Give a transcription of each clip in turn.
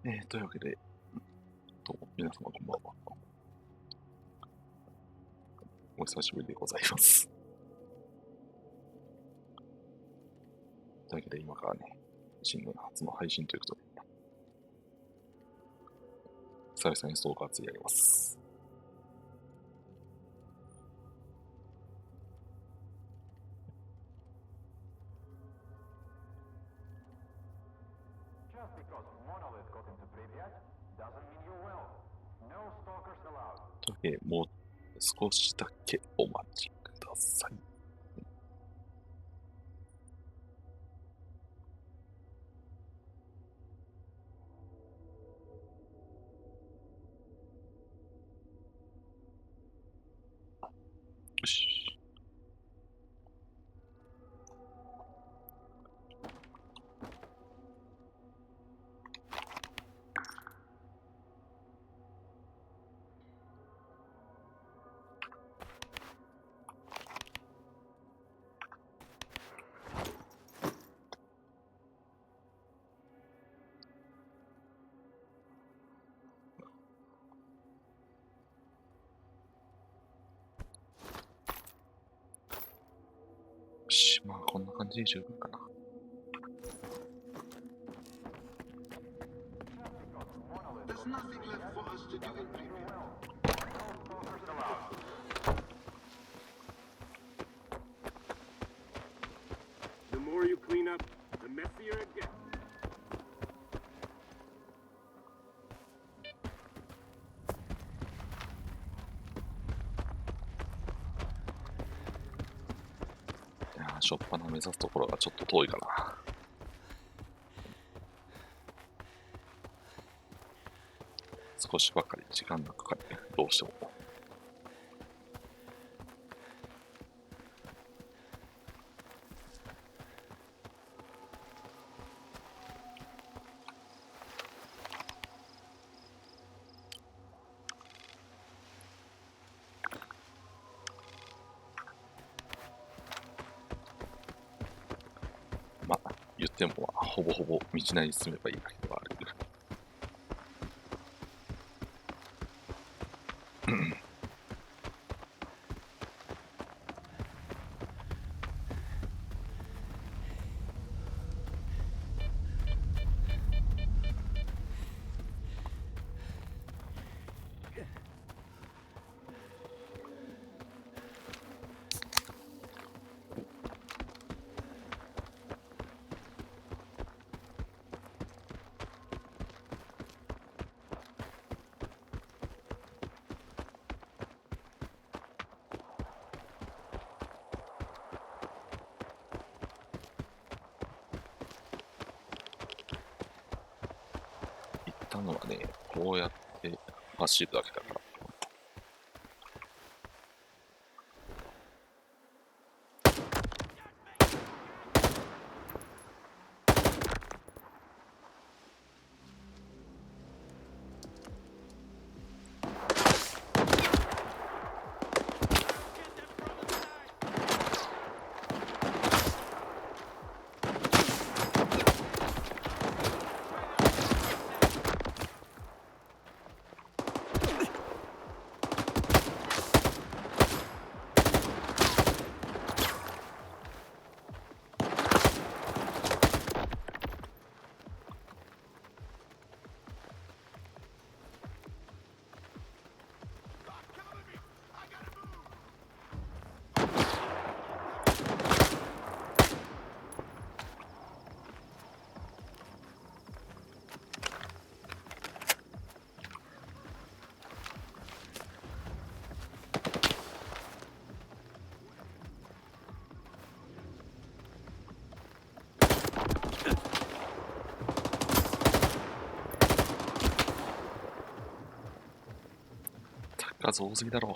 というわけで、皆様こんばんは。お久しぶりでございます。というわけで今からね、新年初の配信ということで、久々にストーカー2やります。というわけで、もう少しだけお待ちください。よし。まあこんな感じで十分かな。The more you clean up, the messier it gets. しょっぱな目指すところがちょっと遠いかな。少しばかり時間がかかるね、どうしても。まあ、言っても、ほぼほぼ道なりに進めばいいだけではある。のはね、こうやって走るだけだから。数多すぎだろう。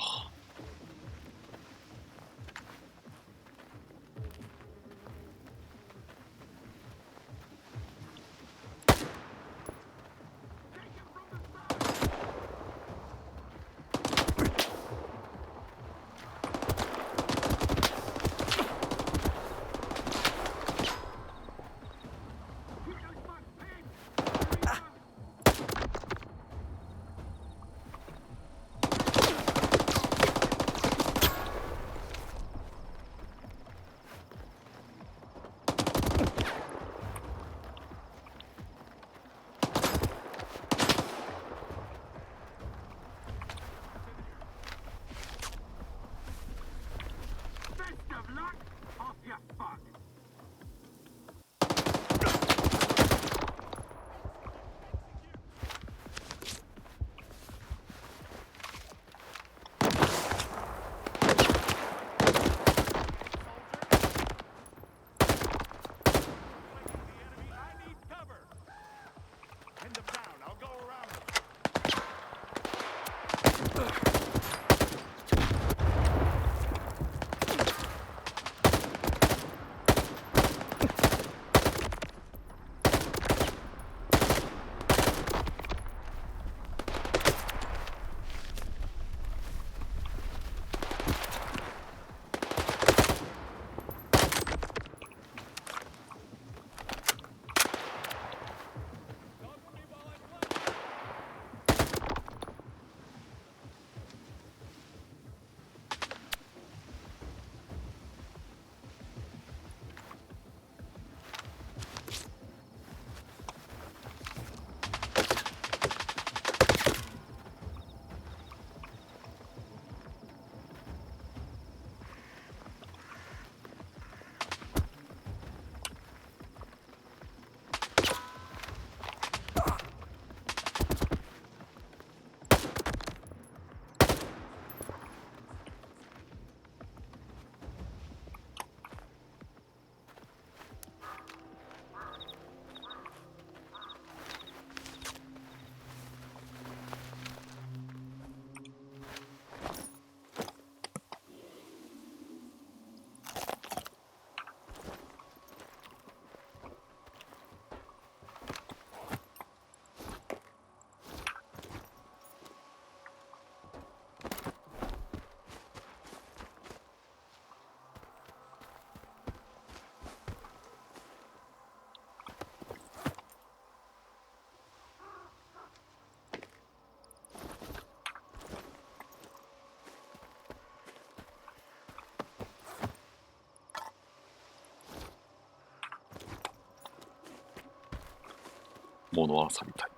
物は去りたい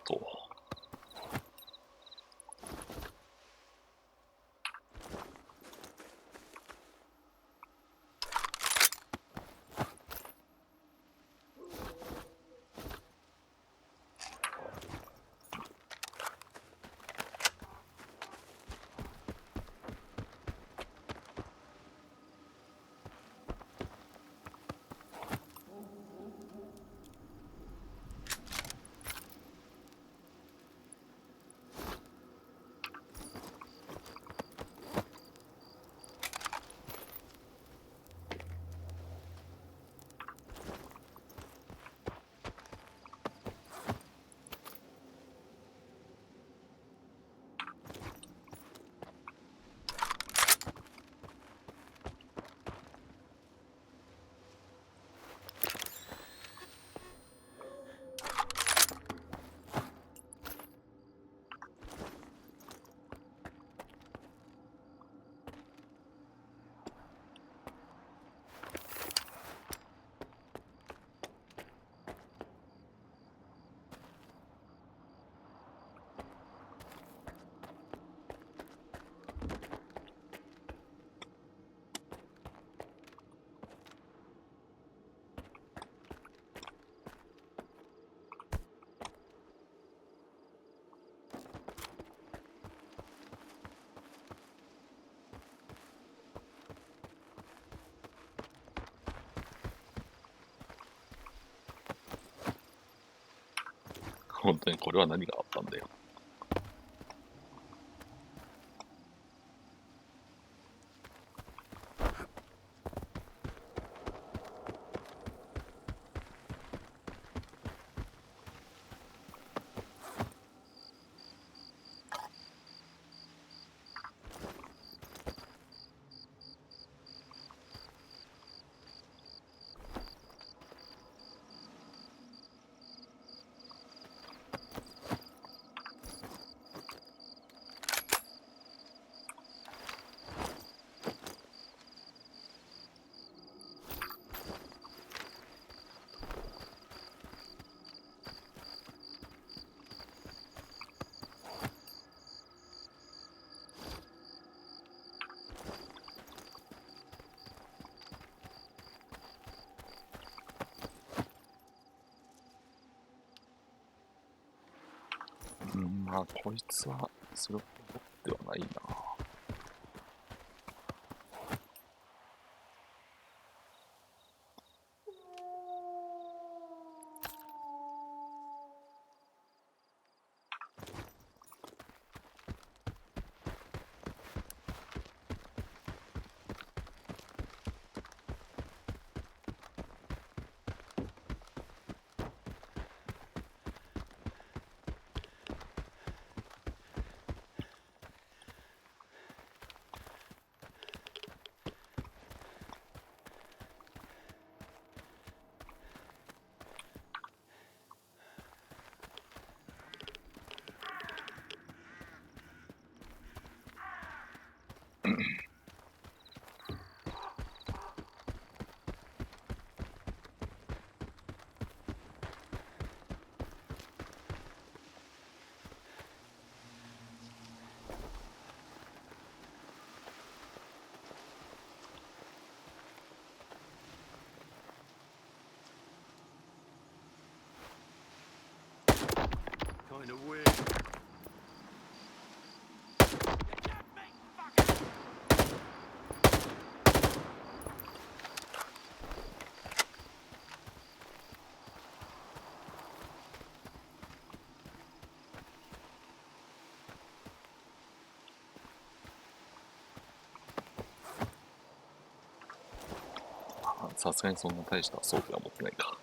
と。本当にこれは何があったんだよ。まあこいつはそれほどではないな。Kind of weird. さすがにそんな大した装備は持ってないか。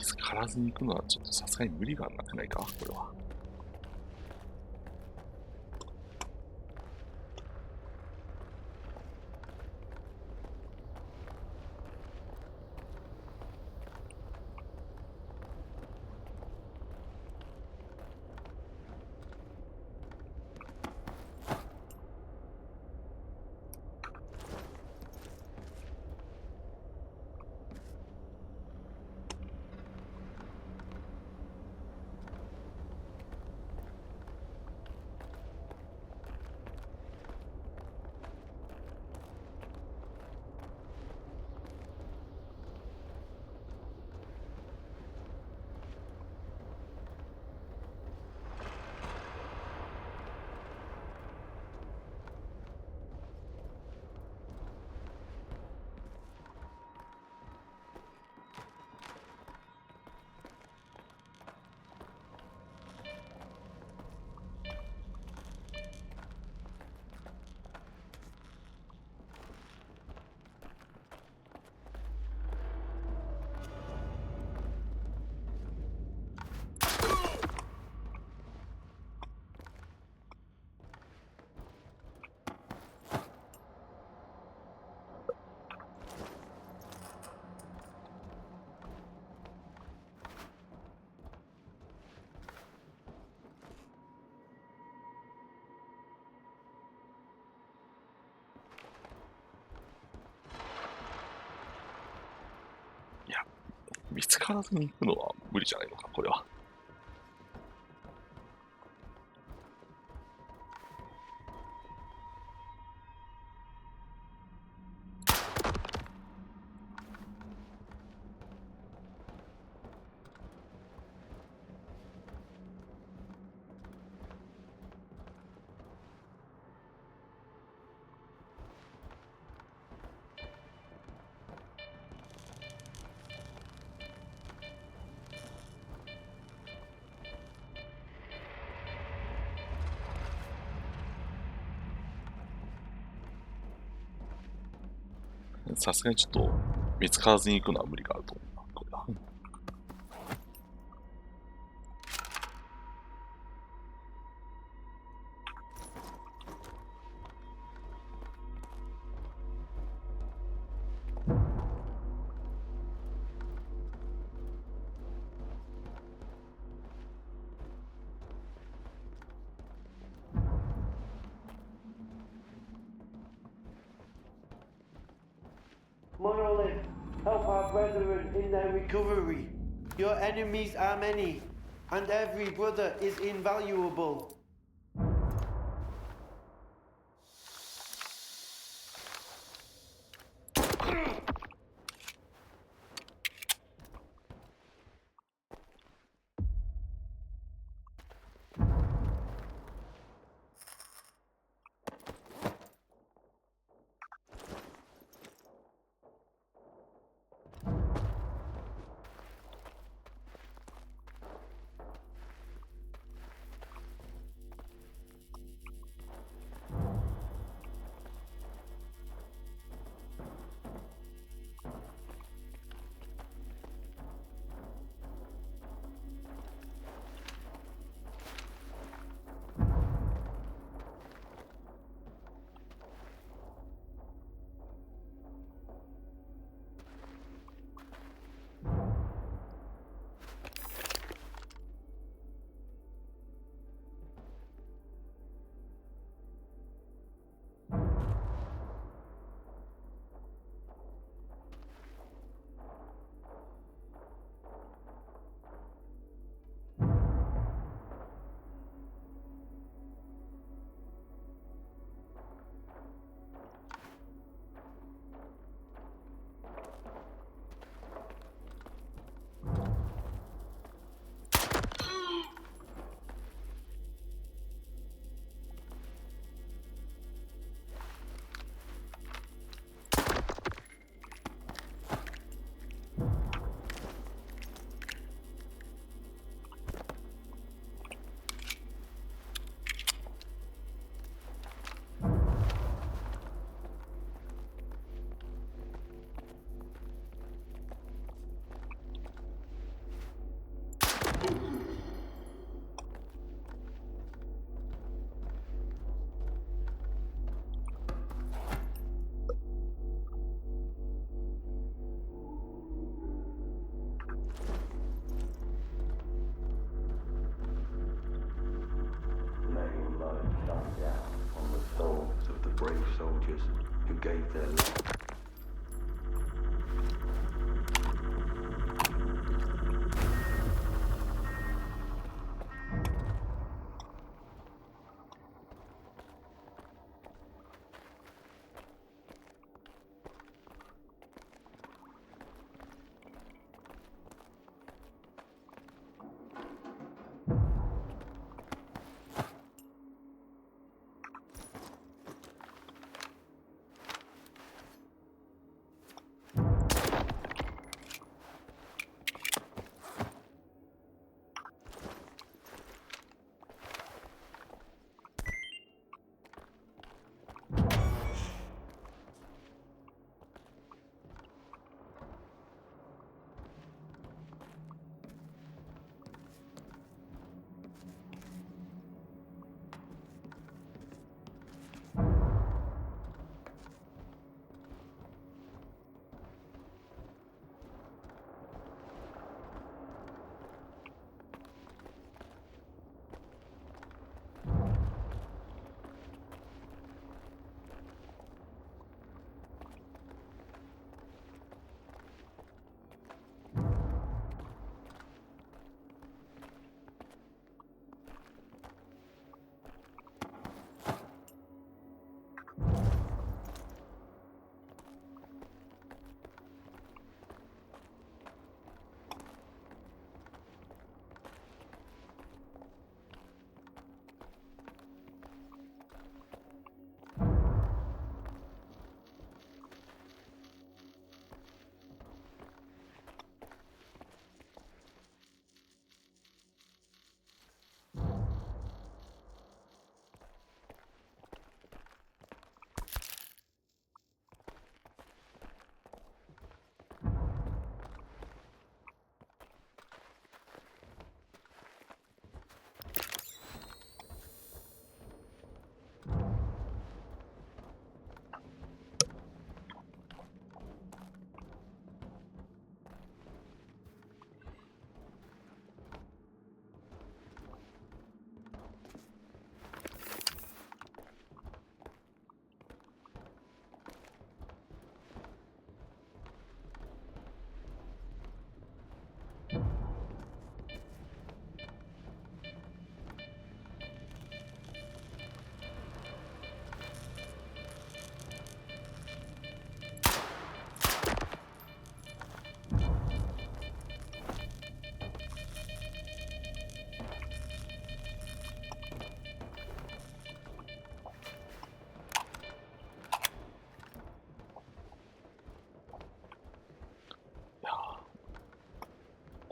見つからずに行くのはちょっとさすがに無理がなくないか、これは。見つからずに行くのは無理じゃないのか、これは。さすがにちょっと見つからずに行くのは無理があると思うな、これは。Monolith, help our brethren in their recovery. Your enemies are many, and every brother is invaluable. brave soldiers who gave their life.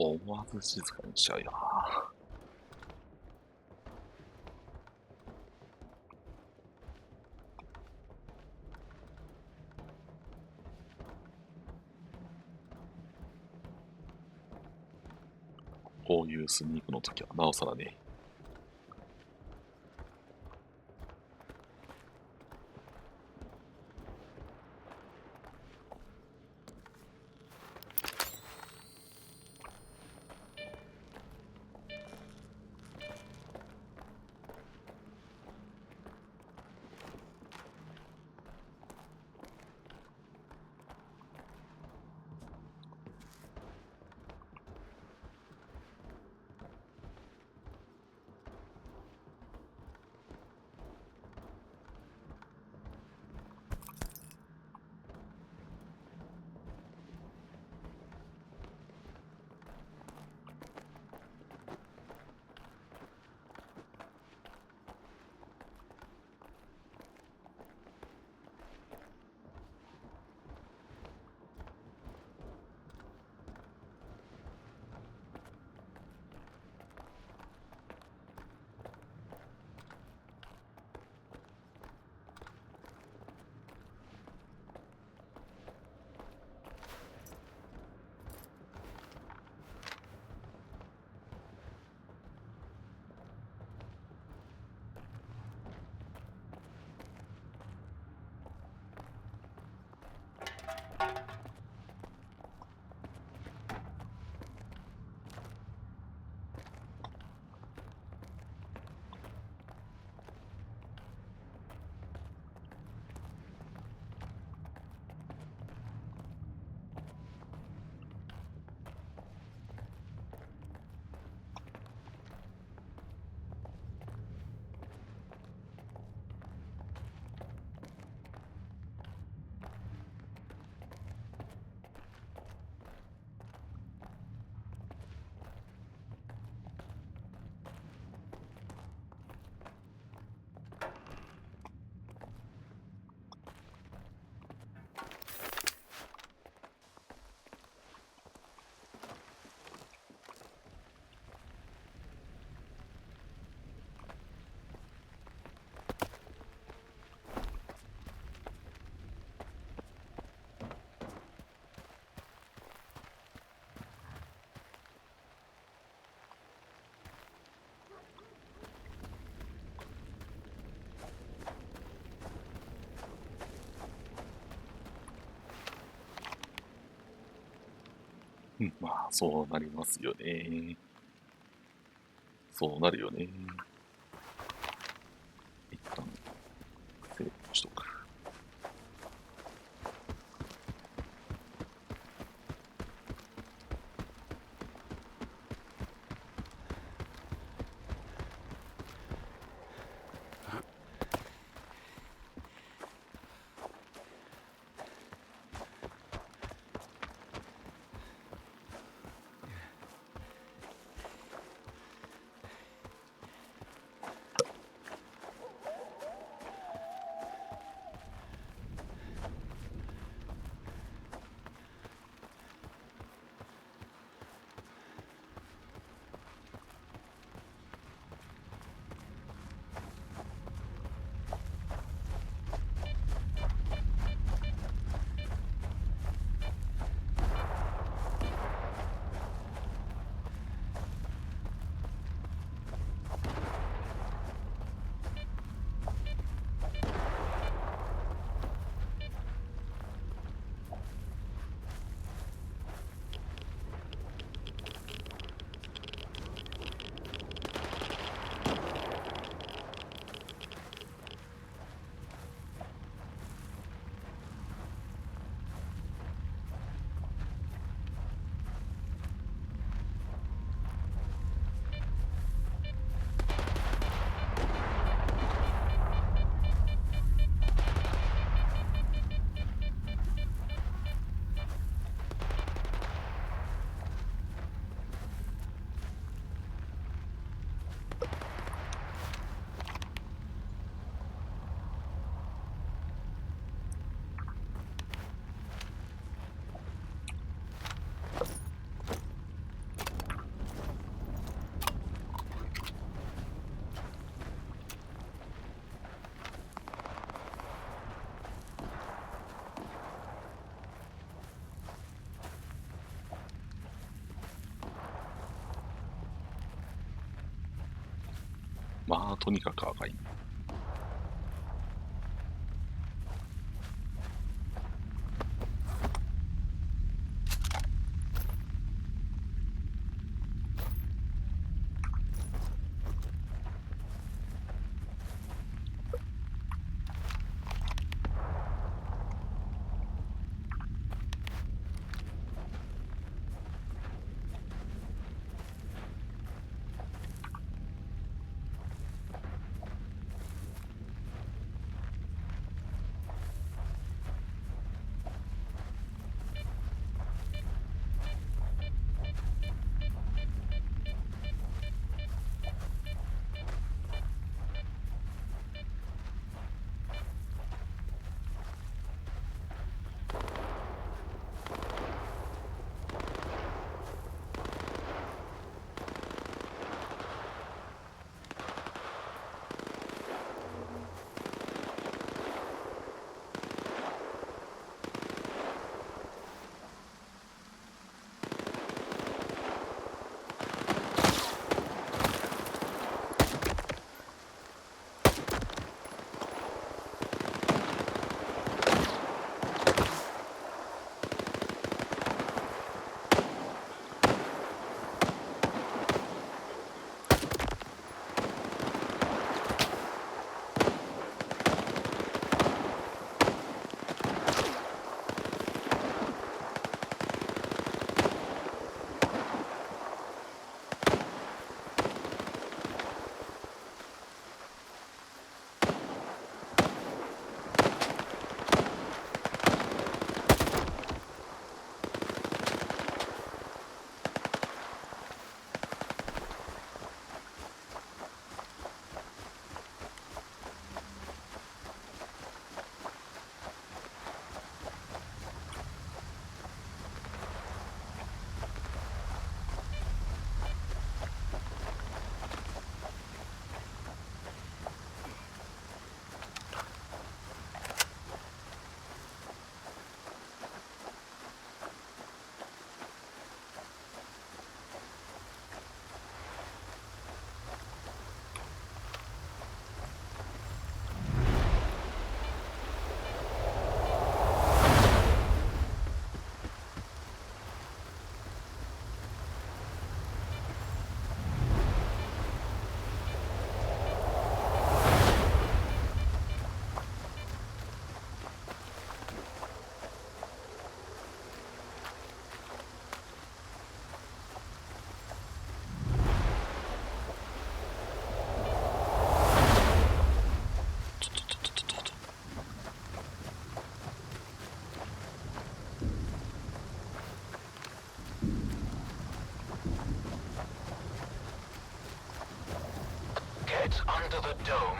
思わず静かにしちゃうよな。こういうスニークの時はなおさらね。うん、まあ、そうなりますよね。そうなるよね。一旦、セーブしとく。まあ、とにかく赤い。Get under the dome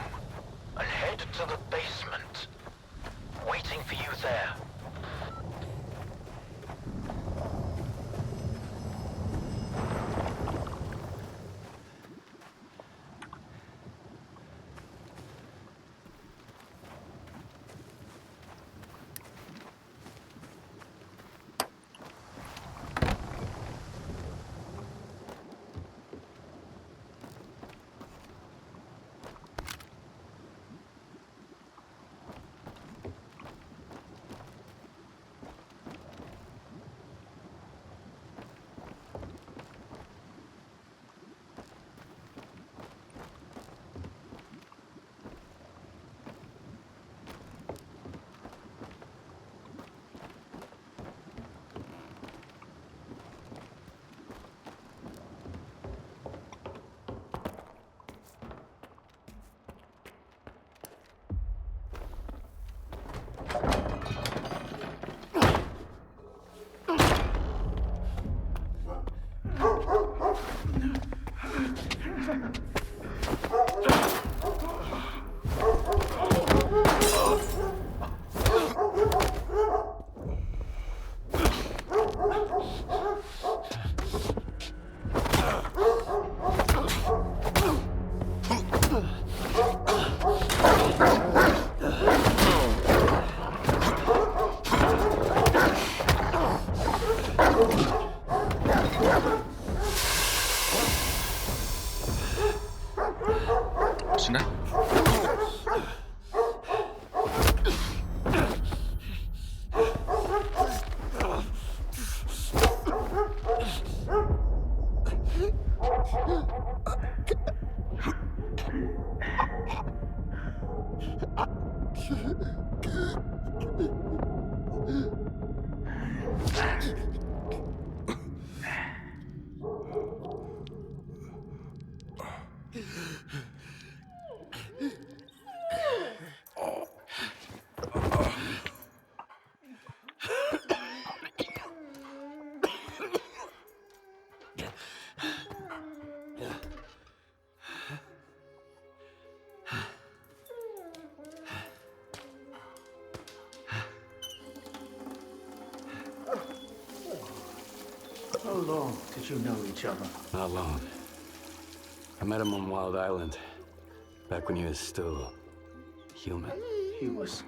and head to the basement. Waiting for you there. How long did you know each other? Not long. I met him on Wild Island, back when he was still human. He was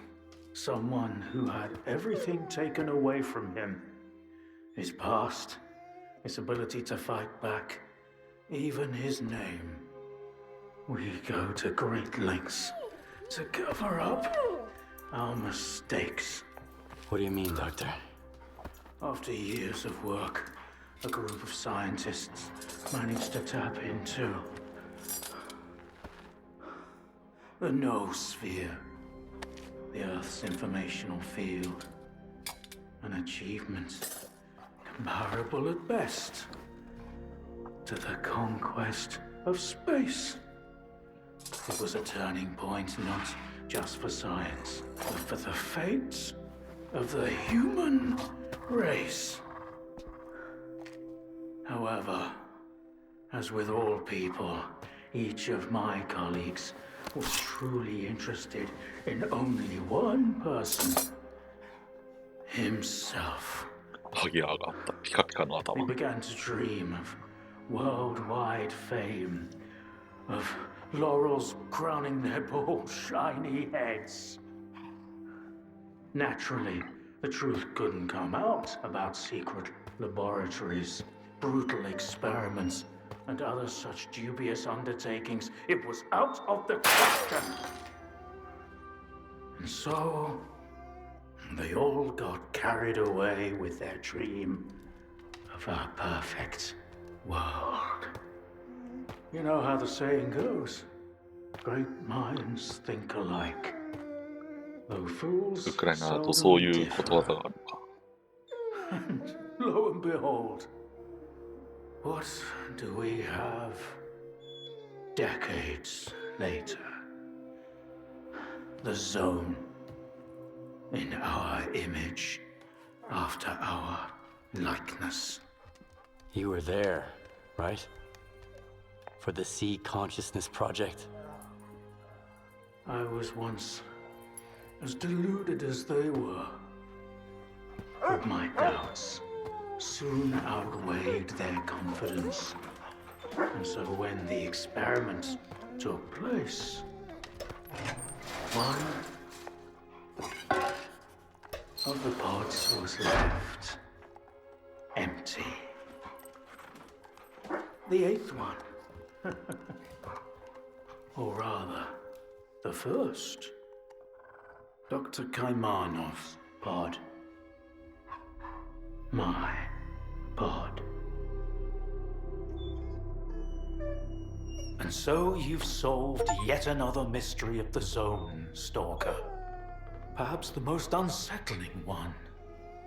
someone who had everything taken away from him. His past, his ability to fight back, even his name. We go to great lengths to cover up our mistakes. What do you mean, Doctor? After years of work, a group of scientists managed to tap into the noosphere, the Earth's informational field. An achievement comparable at best to the conquest of space. It was a turning point not just for science, but for the fates of the human race. However, as with all people, each of my colleagues was truly interested in only one person. Himself. ハゲ上がったピカピカの He 頭。 began to dream of worldwide fame, of laurels crowning their bald, shiny heads. Naturally, the truth couldn't come out about secret laboratories, brutal experiments, and other such dubious undertakings. It was out of the question. And so, they all got carried away with their dream of a perfect world. You know how the saying goes, great minds think alike, though fools ウクライナだとそう seldom いうことわざ differ. があるのか。 And lo and behold, what do we have decades later? The zone. In our image, after our likeness. You were there, right? For the Sea Consciousness Project? I was once as deluded as they were. But my doubts soon outweighed their confidence. And so when the experiment took place, one of the pods was left empty. The eighth one. Or rather, the first. Dr. Kaimanov's pod. My pod. And so you've solved yet another mystery of the zone, Stalker. Perhaps the most unsettling one.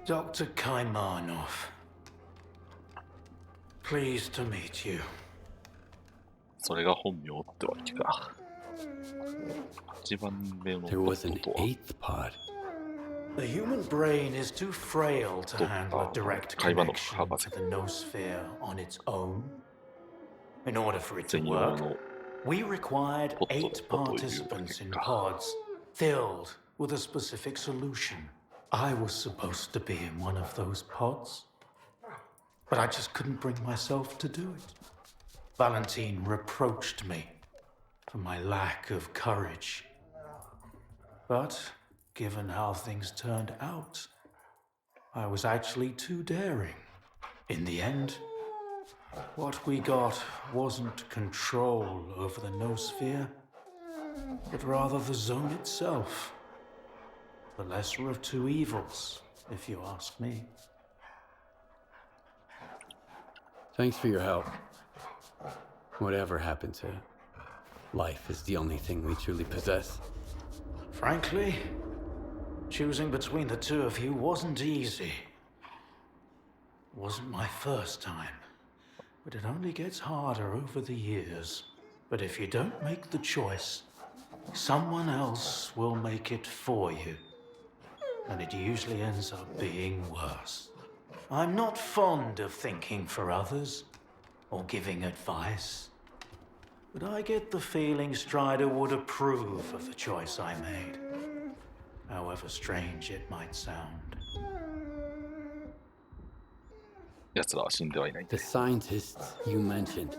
Dr. Kaimanov. Pleased to meet you. それが本名ってわけか。8番目の There was an とは eighth pod. The human brain is too frail to handle a direct connection to the noosphere on its own. In order for it to 専用 work, の we required 8 participants in pods filled with a specific solution. I was supposed to be in one of those pods, but I just couldn't bring myself to do it. Valentine reproached me for my lack of courage. But given how things turned out, I was actually too daring. In the end, what we got wasn't control over the noosphere, but rather the zone itself. The lesser of two evils, if you ask me. Thanks for your help. Whatever happened to life is the only thing we truly possess. Frankly, choosing between the two of you wasn't easy. It wasn't my first time, but it only gets harder over the years. But if you don't make the choice, someone else will make it for you. And it usually ends up being worse. I'm not fond of thinking for others or giving advice, but I get the feeling Strider would approve of the choice I made, however strange it might sound. 奴らは死んではいないん The で scientists you mentioned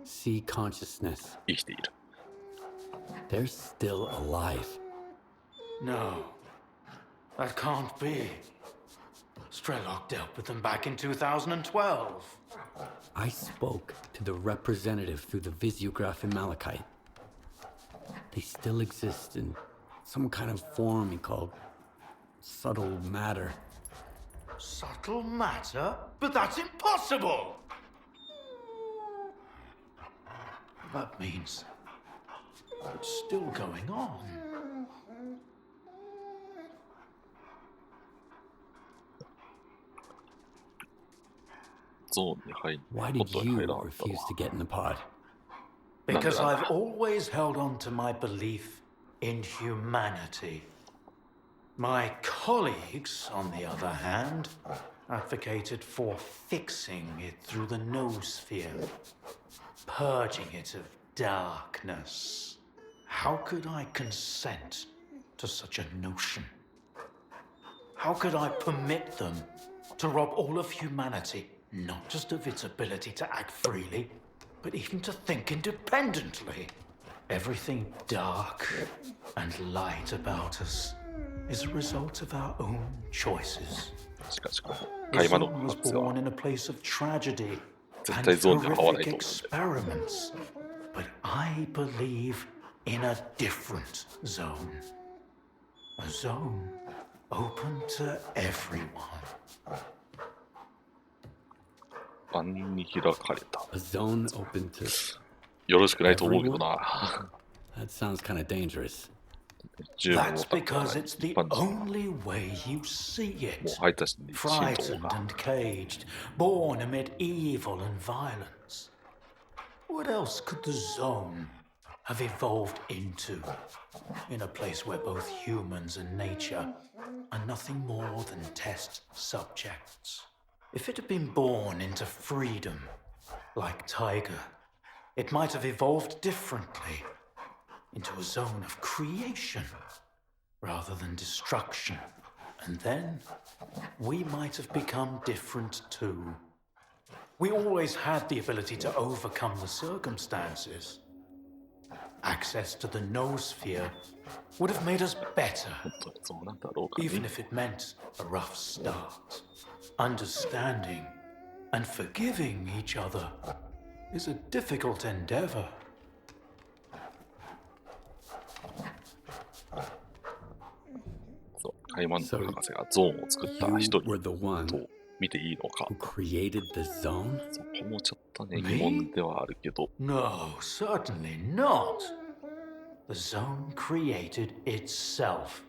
see consciousness. 生きている。 They're still alive. No, that can't be. Strelok dealt with them back in 2012. I spoke to the representative through the visiograph in Malachite. They still exist in some kind of form he called subtle matter. Subtle matter? But that's impossible! That means it's still going on. Why did you refuse to get in the pod? Because I've always held on to my belief in humanity. My colleagues, on the other hand, advocated for fixing it through the noosphere, purging it of darkness. How could I consent to such a notion? How could I permit them to rob all of humanity, not just of its ability to act freely, but even to think independently? Everything dark and light about us is a result of our own choices. しかしこの会話の Islam was 発は born in a place of tragedy 絶 and 対ゾーンには合わない horrific と思うんで experiments. But I believe in a different zone. A zone open to everyone. 万人に開かれた。 A zone open to... よろしくないと思うけどな。 That sounds kind of dangerous. 十分 That's 分かった because it's the 一般人 only way you see もう it. 入った人に神道 Frightened が and caged, born amid evil and violence. What else could the zone have evolved into? In a place where both humans and nature are nothing more than test subjects. If it had been born into freedom, like Tiger, it might have evolved differently. into a zone of creation rather than destruction. And then we might have become different too. We always had the ability to overcome the circumstances. Access to the noosphere would have made us better, 本当にそうなんだろうか even ね。 if it meant a rough start. Understanding and forgiving each other is a difficult endeavor. そう、カイマンド博士がゾーンを作った一 You 人 were the one と見ていいのか。 who created the zone? そこもちょっとね、疑問ではあるけど、 No, certainly not. The zone created itself.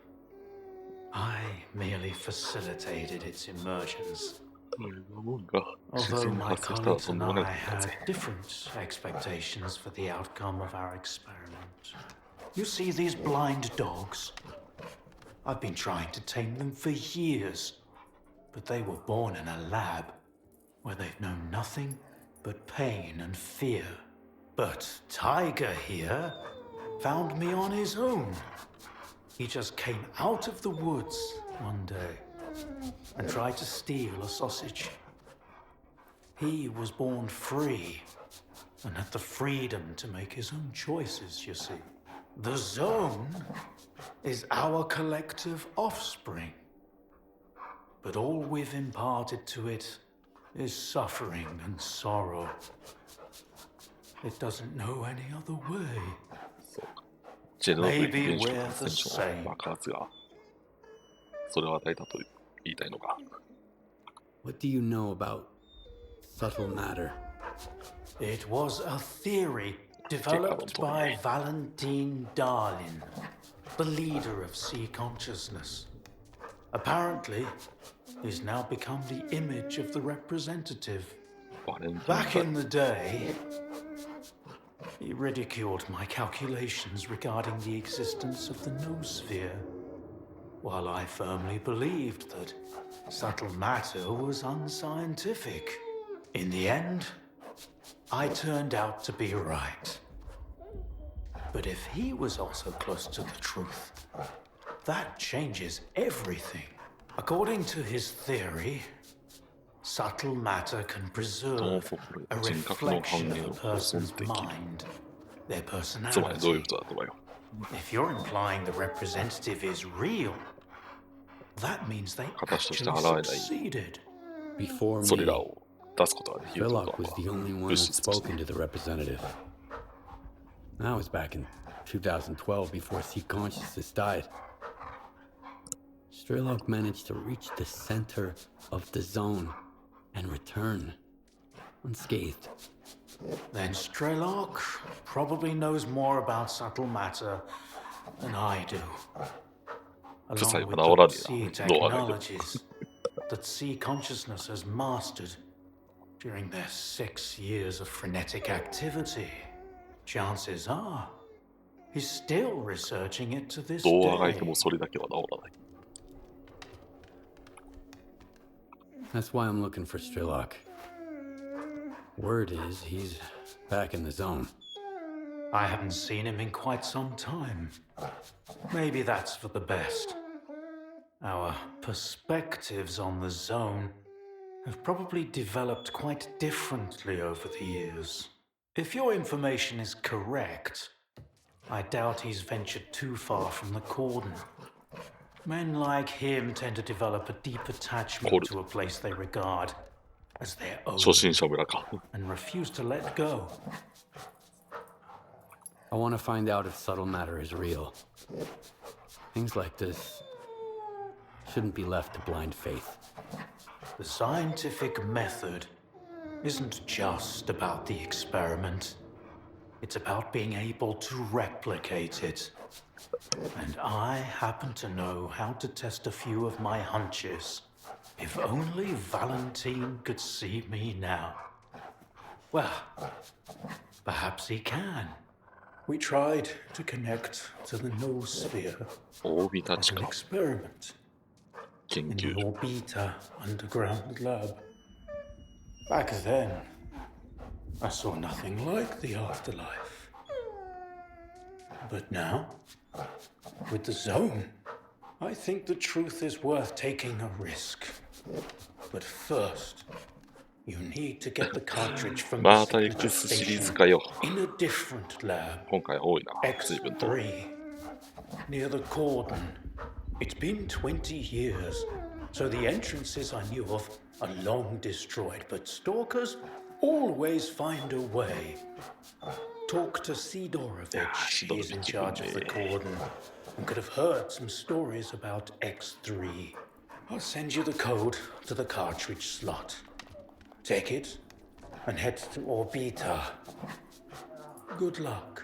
I merely facilitated its emergence. そういうもんが自 Although 然に my 発生したら colleagues とん and でもな I いことだ had ぜ。 different expectations for the outcome of our experiment. You see these blind dogs? I've been trying to tame them for years, but they were born in a lab where they've known nothing but pain and fear. But Tiger here found me on his own. He just came out of the woods one day and tried to steal a sausage. He was born free and had the freedom to make his own choices, you see. The zone is our collective offspring. But all we've imparted to it is suffering and sorrow. It doesn't know any other way. ジェルドと Maybe 遺伝子 we're 感染 the 症の same. 爆発がそれを与えたと言いたいのか。 What do you know about subtle matter? It was a theory developed by Valentine Darlin, the leader of sea consciousness. Apparently, he's now become the image of the representative. バレンタイン Back in the day, he ridiculed my calculations regarding the existence of the noosphere, while I firmly believed that subtle matter was unscientific. In the end, I turned out to be right. But if he was also close to the truth, that changes everything. According to his theory, subtle matter can preserve a reflection of a person's mind, their つまりどういう personality. ことだと思うよ。 If you're implying the representative is real, that means they 形として actually 払えない succeeded. Before それ me, らを出すことができるという Sherlock こ was と the は only one 物 who'd 質として spoken to the representative. That was back in 2012 before Sea Consciousness died. Strelok managed to reach the center of the zone and return unscathed. Then Strelok probably knows more about subtle matter than I do. Just Along like with when I the was sea no, I don't. technologies that sea consciousness has mastered during their 6 years of frenetic activity, chances are he's still researching it to this どうあがいて day. もそれだけは治らない。 That's why I'm looking for Strelok. Word is he's back in the zone. I haven't seen him in quite some time. Maybe that's for the best. Our perspectives on the zone have probably developed quite differently over the years. If your information is correct, I doubt he's ventured too far from the cordon. Men like him tend to develop a deep attachment to a place they regard as their own 初心者村か。 and refuse to let go. I want to find out if subtle matter is real. Things like this shouldn't be left to blind faith. The scientific method isn't just about the experiment. It's about being able to replicate it. And I happen to know how to test a few of my hunches. If only Valentine could see me now. Well, perhaps he can. We tried to connect to the noosphere 大火た as ち an か experiment 研 in 究 the 所。 Orbita underground lab. Back then, I saw nothing like the afterlife. But now, with the zone, I think the truth is worth taking a risk. But first, you need to get the cartridge from the また signature X シリーズ station かよ。 in a different lab. 今回多いな、随分と。 X3, near the cordon. It's been 20 years, so the entrances I knew of are long destroyed, but stalkers always find a way. Talk to Sidorovich. He's in charge of the cordon and could have heard some stories about X3. I'll send you the code to the cartridge slot. Take it and head to Orbita. Good luck.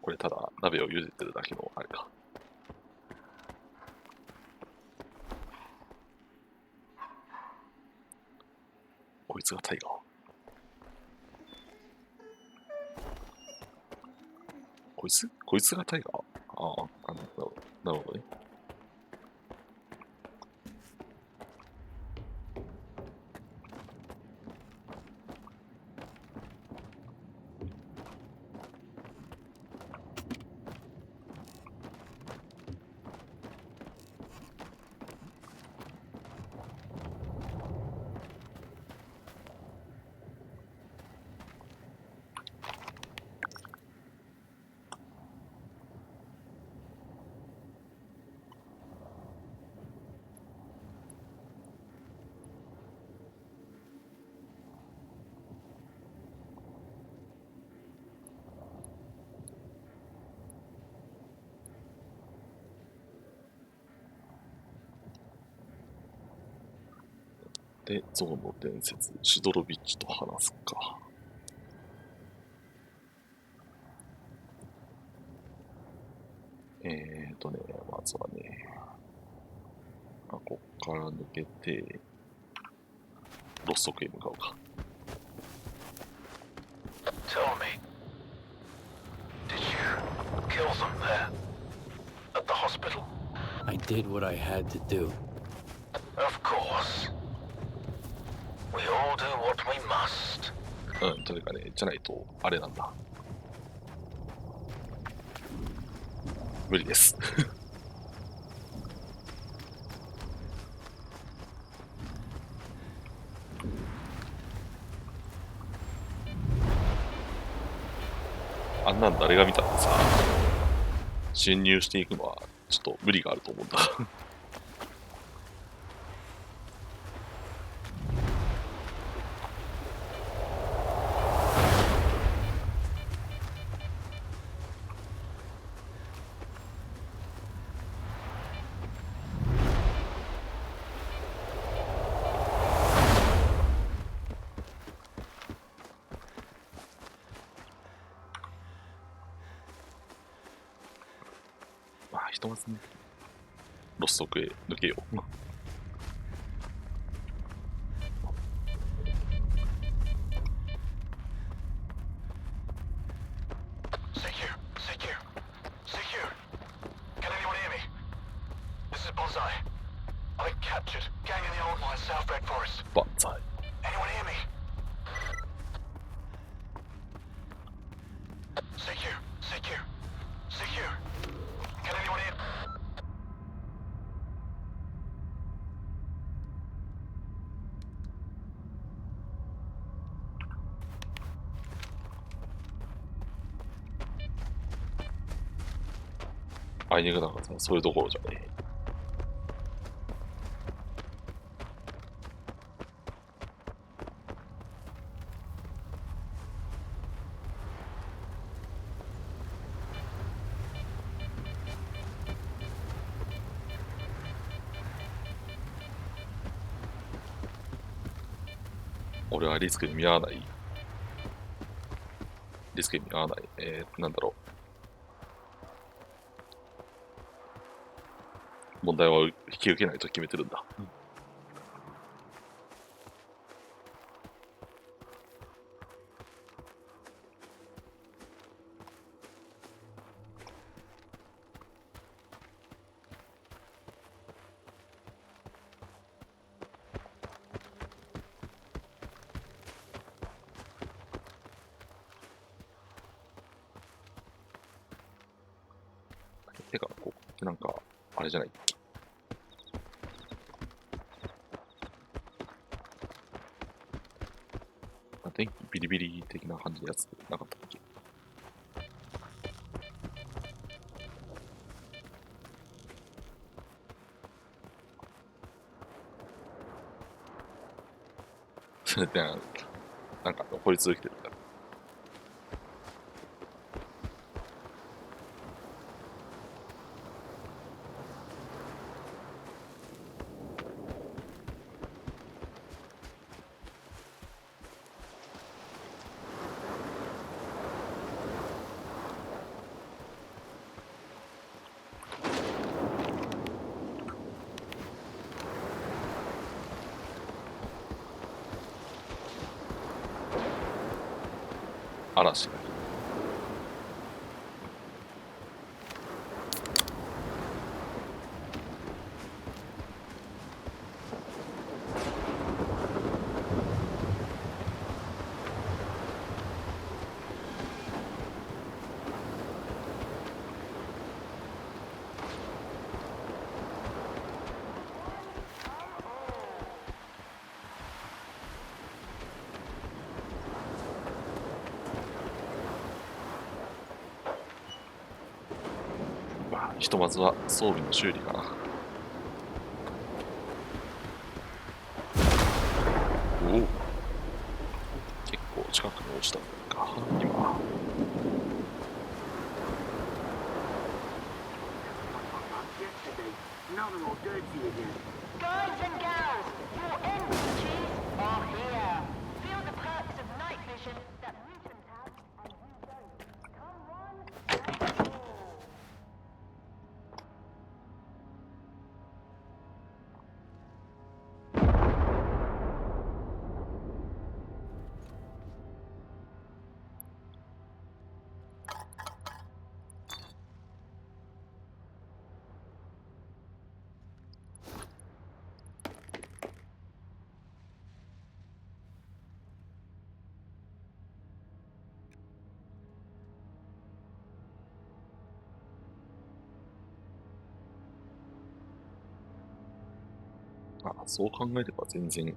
これただ鍋を茹でてるだけのあれか。こいつがタイガー。こいつがタイガー。なるほどね。で、ゾウの伝説、シドロビッチと話すか。まずはね、こっから抜けて、ロストクへ向かうか。Tell me, did you kill them there? At the hospital? I did what I had to do. Of course. We all do what we must. というかね、じゃないと、あれなんだ。無理です。あんなん誰が見たってさ、侵入していくのはちょっと無理があると思うんだ。ひとまずね、ロストクへ抜けよう。バンザイ。あいにくなんかさ、そういうところじゃねえ。俺はリスクに見合わない。リスクに見合わない。なんだろう。問題は引き受けないと決めてるんだ。てか、ここってなんか、あれじゃないっけ。電気ビリビリ的な感じのやつなかったっけ。それってなんか残り続けてるんだ。嵐が。ひとまずは装備の修理かな。おお、結構近くに落ちたんだか今。Guys and gals, your NPCs are here. Feel the perks of night vision that mutants have and you don't. Come one and all. あ、そう考えれば全然減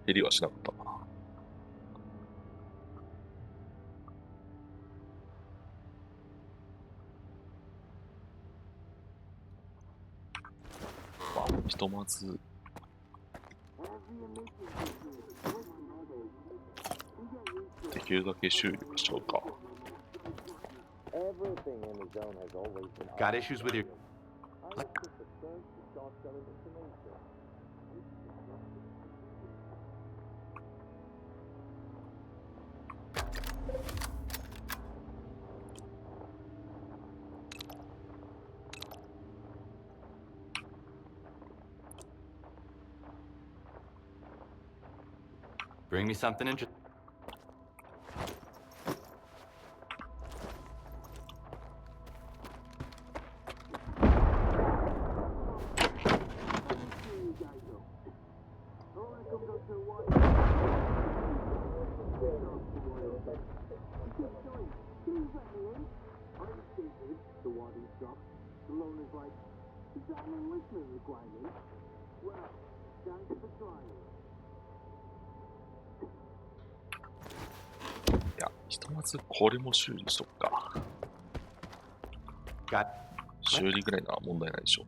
りはしなかったかな。まあ、ひとまずできるだけ修理をしちゃうか。Got issues with your. Bring me something interesting. Well, thanks for trying. いや、ひとまずこれも修理しとくか。Got. 修理ぐらいなら問題ないでしょ。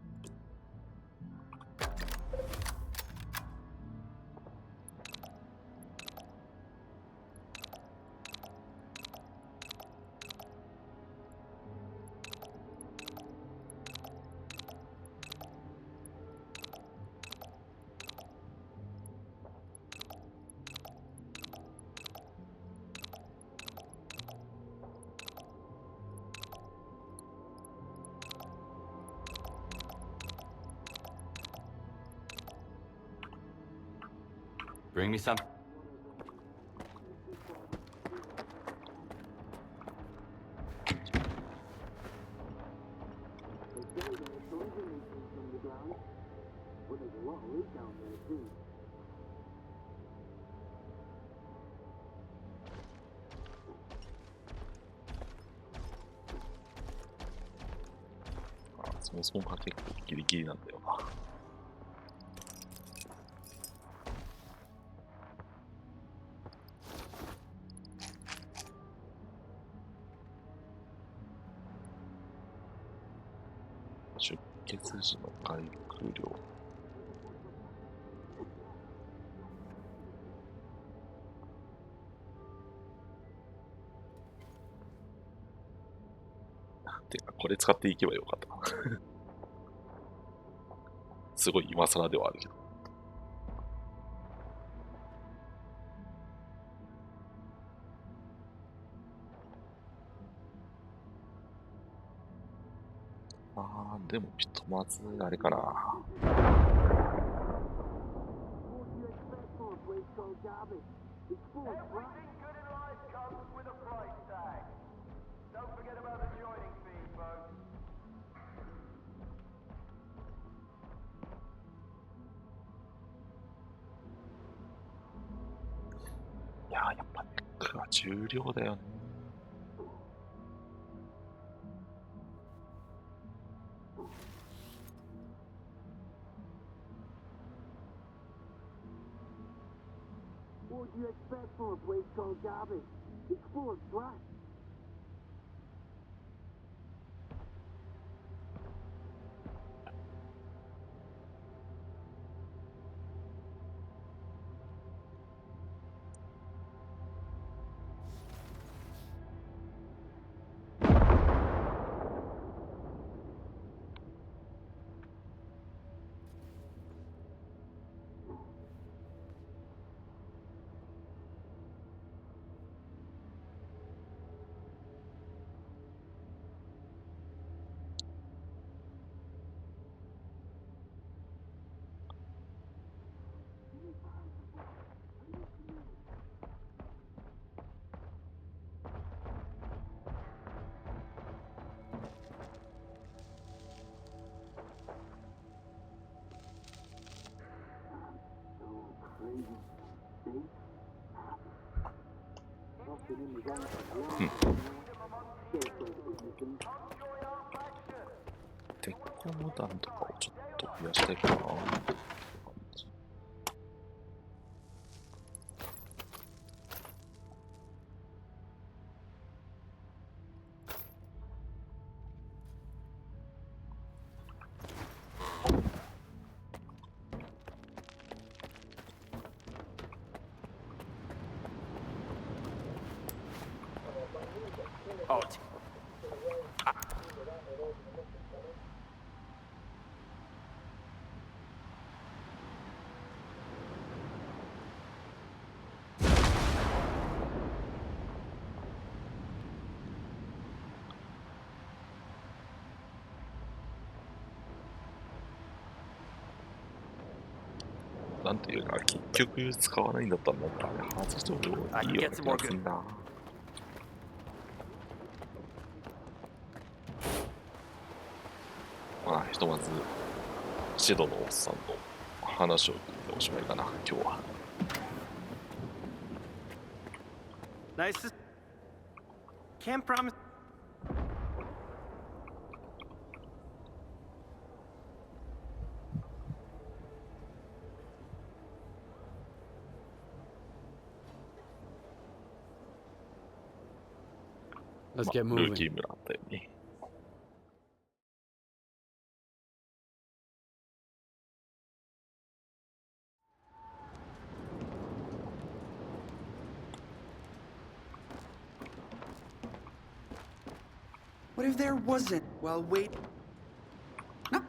Bring me some. They say there's tons of nutrients underground, but there's a lot of loot down there too. そもそもが結構ギリギリなんだよな。出血時の回復量。てか、これ使っていけばよかった。すごい今更ではあるけど。でもひとまずあれかな。What do you expect from a place called Garbage? It's full of crap. Everything good in life comes with a price tag. Don't forget about the joining fee, folks. いやー、やっぱネックは重量だよね。What do you expect from a place called Garbage? It's full of trash. Been in the ground for a long time now. Still afraid of it, you think? 鉄鋼の弾とかをちょっと増やしたいかな。なんていうか、結局使わないんだったらなんかあれ外してもいいような気がするな。まあ、ひとまずシドのおっさんの話を聞いておしまいかな、今日は。Nice. Can't promise. Let's get ルー moving. キー村あったように。What if there wasn't? Well, wait. No.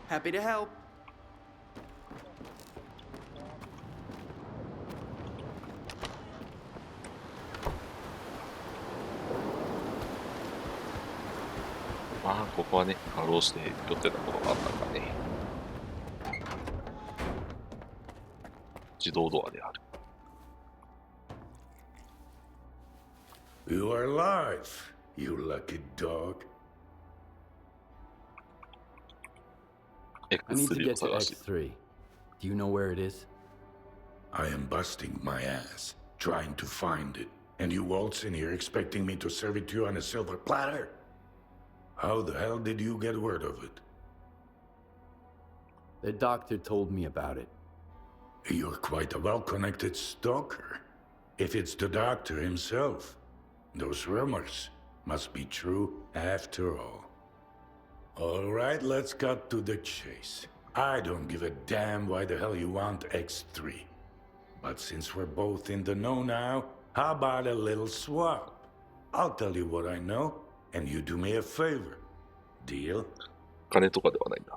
Happy to help. まあ、ここはね、かろうして寄ってたことがあったからね。自動ドアである。You are alive, you lucky dog. I need to X3 を get to 探して。 X3. Do you know where it is? I am busting my ass, trying to find it. And you waltz in here expecting me to serve it to you on a silver platter? How the hell did you get word of it? The doctor told me about it. You're quite a well-connected stalker. If it's the doctor himself, those rumors must be true after all. All right, let's cut to the chase. I don't give a damn why the hell you want X3. But since we're both in the know now, how about a little swap? I'll tell you what I know, and you do me a favor. Deal? 金とかではないんだ。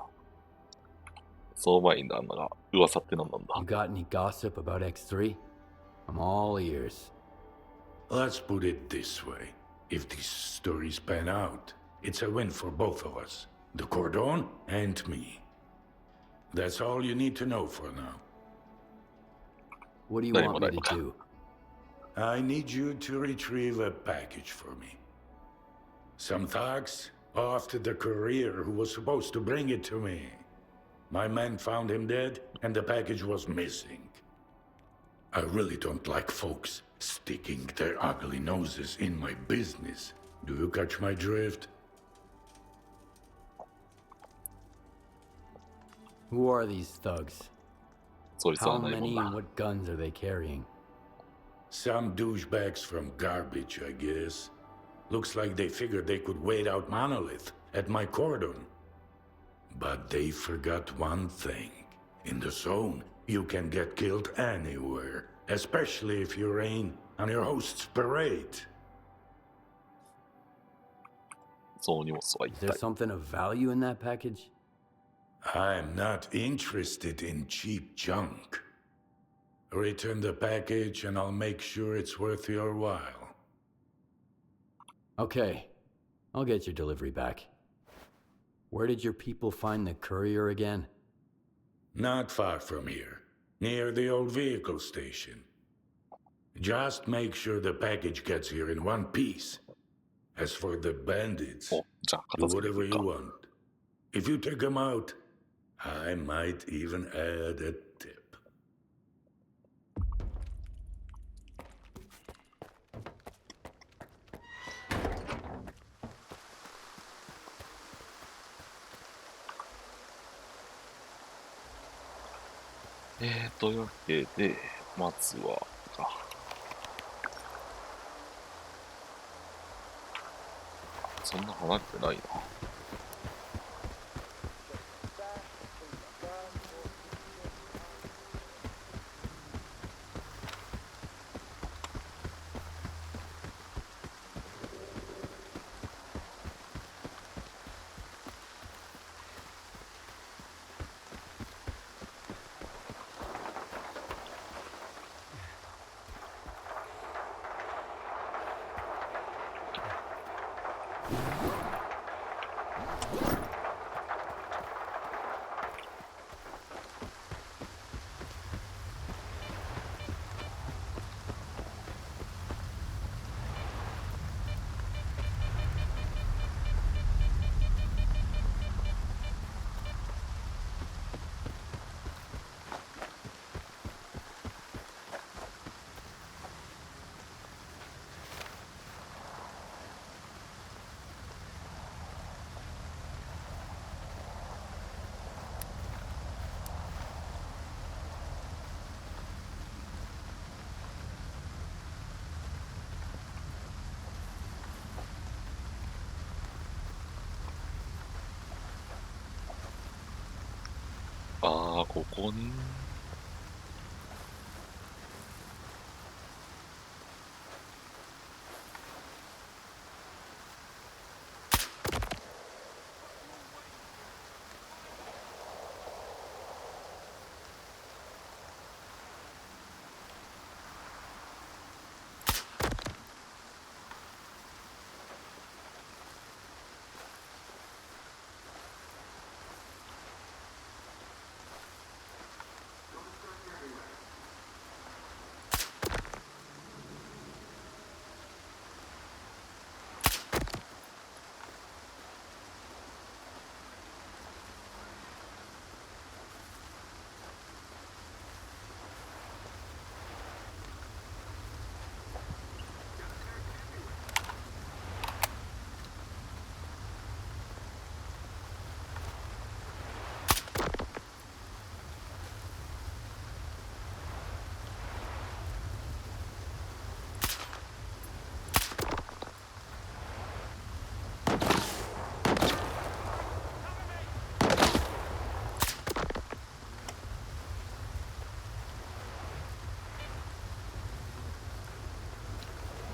相場員のあんなが噂って何なんだ。 You got any gossip about X3? I'm all ears. Let's put it this way. If these stories pan out, it's a win for both of us. The Cordon and me. That's all you need to know for now. What do you Dai, want me dai, to do? I need you to retrieve a package for me. Some thugs after the courier who was supposed to bring it to me. My men found him dead, and the package was missing. I really don't like folks sticking their ugly noses in my business. Do you catch my drift? Who are these thugs? そいつは How ないもん many だ。 and what guns are they carrying? Some douchebags from garbage, I guess. Looks like they figured they could wait out Monolith at my cordon. But they forgot one thing. In the zone, you can get killed anywhere, especially if you rain on your host's parade. その荷物は一 Is there 体。 something of value in that package? I'm not interested in cheap junk. Return the package and I'll make sure it's worth your while. Okay, I'll get your delivery back. Where did your people find the courier again? Not far from here, near the old vehicle station. Just make sure the package gets here in one piece. As for the bandits, お、じゃあ do 片付けて whatever い you くか。 want. If you take them out, I might even add a tip. ?というわけで、まずは、そんな離れてないな。ああ、ここね。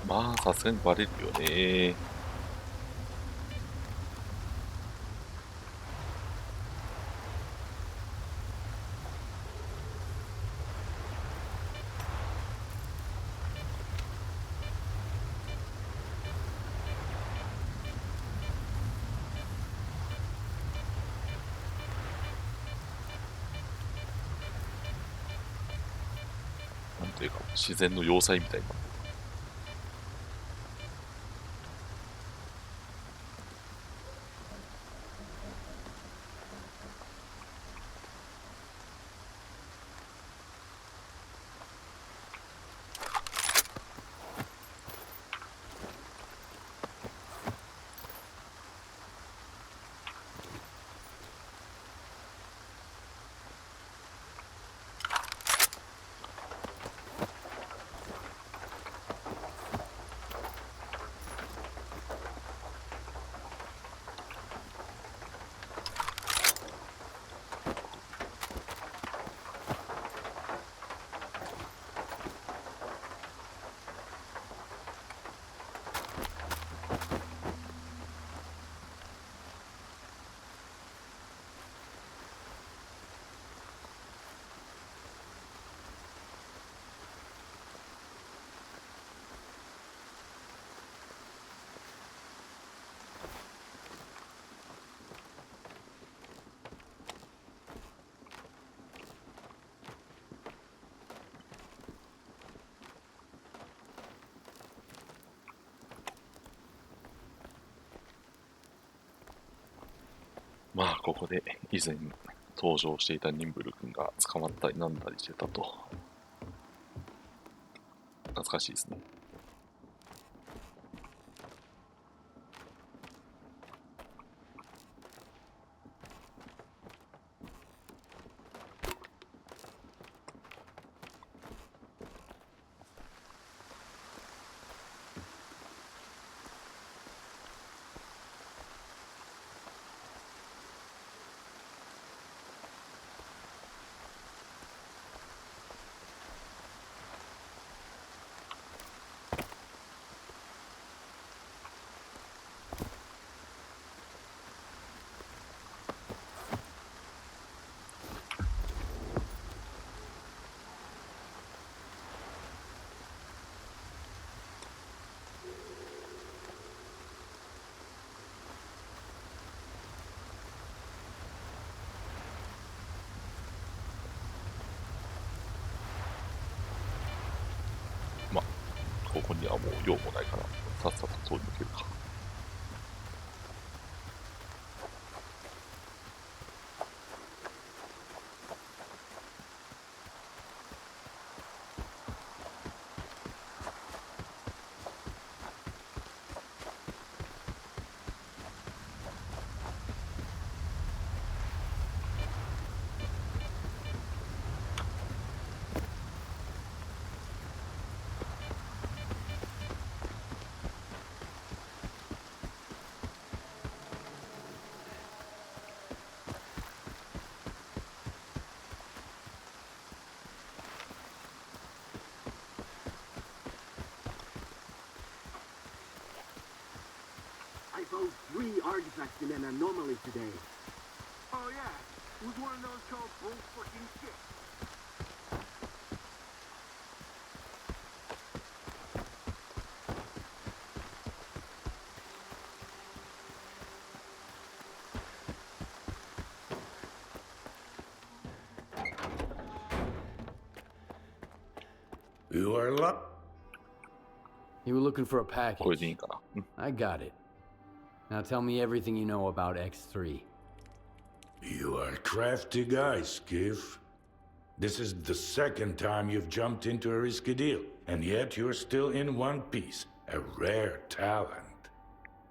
まあさすがにバレるよね。なんというか自然の要塞みたいな。まあここで以前登場していたニンブル君が捕まったりなんだりしてたと。懐かしいですね。まあここにはもう用もないからさっさと通り抜けるか。I found 3 artifacts in an anomaly today. Oh yeah? Who's one of those called bull fucking shit? You are luck. You were looking for a これでいい package. かな。うん。 I got it. Now tell me everything you know about X3. You are a crafty guy, Skiff. This is the second time you've jumped into a risky deal, and yet you're still in one piece. A rare talent.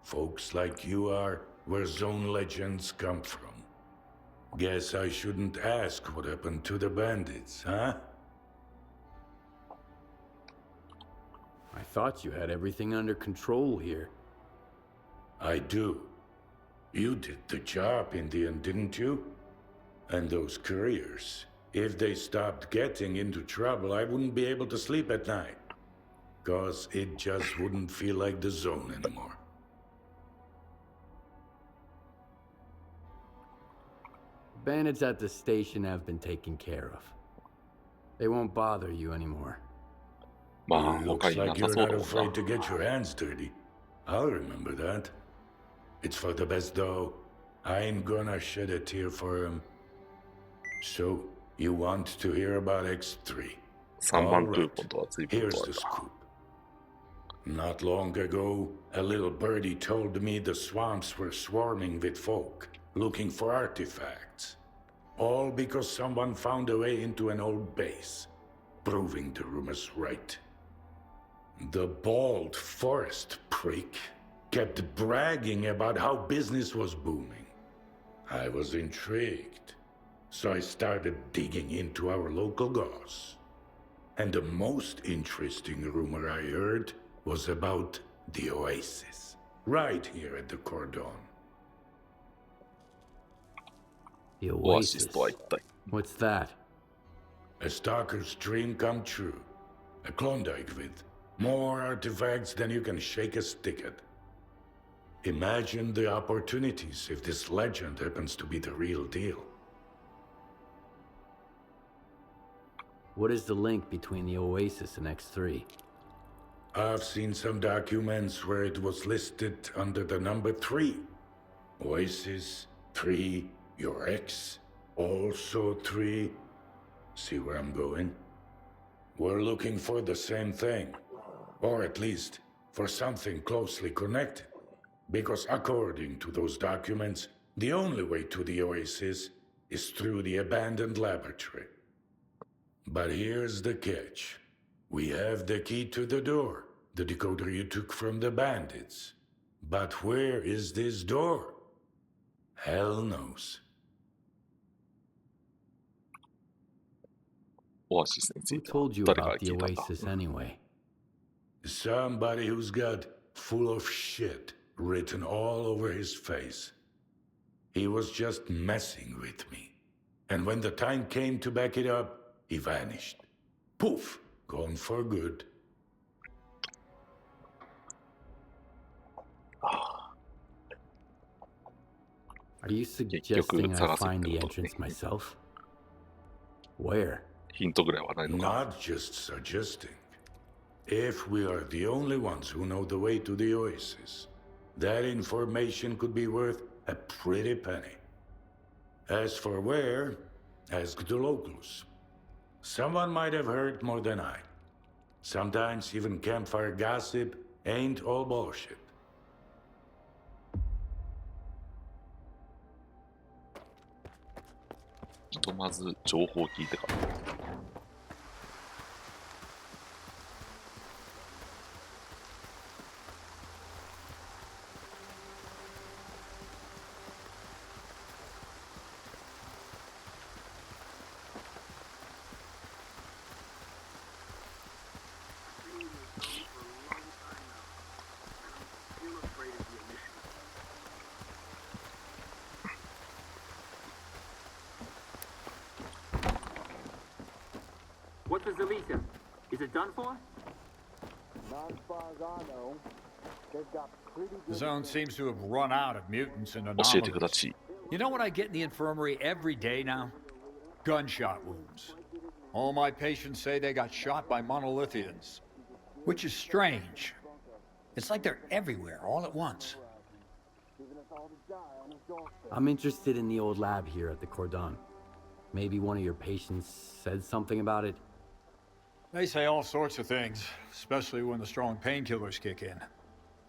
Folks like you are where Zone legends come from. Guess I shouldn't ask what happened to the bandits, huh? I thought you had everything under control here. I do. You did the job in the end, didn't you? And those couriers. If they stopped getting into trouble, I wouldn't be able to sleep at night. cause it just wouldn't feel like the zone anymore. Bandits at the station have been taken care of. They won't bother you anymore. まあ、 Looks 他にな like さ you're そう not だもん afraid な。 to get your hands dirty. I'll remember that. It's for the best though. I ain't gonna shed a tear for him. So, you want to hear about X3? 3番クーポンとは随分 Here's とあ the るな。 scoop. Not long ago, a little birdie told me the swamps were swarming with folk looking for artifacts. All because someone found a way into an old base, proving the rumors right. The bald forest prick kept bragging about how business was booming. I was intrigued, so I started digging into our local goss. And the most interesting rumor I heard was about the oasis, right here at the cordon. The オアシス Oasis. とは一体。 What's that? A stalker's dream come true. A Klondike with more artifacts than you can shake a stick at. Imagine the opportunities if this legend happens to be the real deal. What is the link between the Oasis and X3? I've seen some documents where it was listed under the number 3. Oasis, 3, your ex, also 3. See where I'm going? We're looking for the same thing. Or at least, for something closely connected. Because according to those documents, the only way to the Oasis is through the abandoned laboratory. But here's the catch. We have the key to the door, the decoder you took from the bandits. But where is this door? Hell knows. オアシスにつ Who いては told you 誰か about が the 聞いたんだ。 Oasis anyway? Somebody who's got full of shit written all over his face. He was just messing with me. And when the time came to back it up, he vanished. Poof, gone for good. Are you suggesting I find the entrance myself? Where? ヒントぐらいはないのか。 Not just suggesting. If we are the only ones who know the way to the Oasis, that information could be worth a pretty penny. As for where, ask the locals. Someone might have heard more than I. Sometimes even campfire gossip ain't all bullshit. ひとまず情報を聞いてから。What's the Zalisa? Is it done for? Not as far as I know. They've got pretty The good... zone seems to have run out of mutants and 教えてくだ anomalies. ち。 You know what I get in the infirmary every day now? Gunshot wounds. All my patients say they got shot by monolithians. Which is strange. It's like they're everywhere all at once. I'm interested in the old lab here at the Cordon. Maybe one of your patients said something about it? They say all sorts of things, especially when the strong painkillers kick in.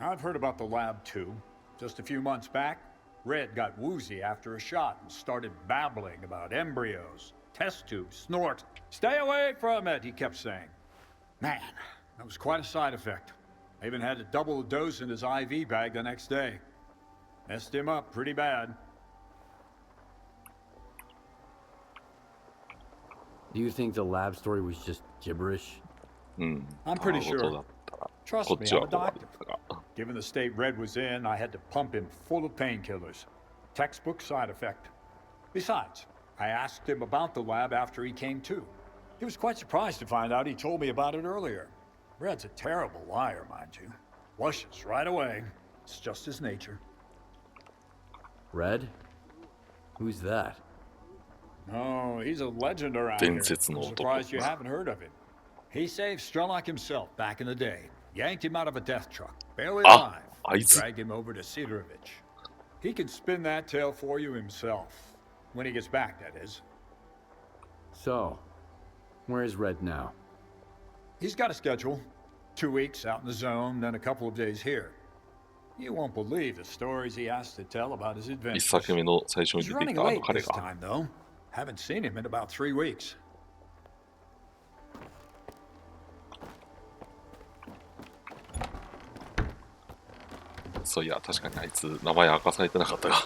I've heard about the lab too. Just a few months back, Red got woozy after a shot and started babbling about embryos, test tubes, snorks. Stay away from it, he kept saying. Man, that was quite a side effect. I even had to double the dose in his IV bag the next day. Messed him up pretty bad. Do you think the lab story was just gibberish? うん。 I'm pretty たわごとだ sure. ったら、 Trust こっ me, ち I'm は a 困っ doctor. たが。 Given the state Red was in, I had to pump him full of painkillers. Textbook side effect. Besides, I asked him about the lab after he came to. He was quite surprised to find out he told me about it earlier. Red's a terrible liar, mind you. Luscious right away. It's just his nature. Red? Who's that? Oh, he's a legend around here. I'm 伝説の男。 surprised you haven't heard of him. He saved Strelok himself back in the day. Yanked him out of a death truck, barely alive. あいつ。 Dragged him over to Sidorovich. He can spin that tale for you himself. When he gets back, that is. So, where is Red now? He's got a schedule. 2 weeks out in the zone, then a couple of days here. You won't believe the stories he has to tell about his 一 adventures. 作目の最初に He's 出てき running たあの late 彼 this が。 time, though. Haven't seen him in about 3 weeks. そういや、確かにあいつ名前明かされてなかったが。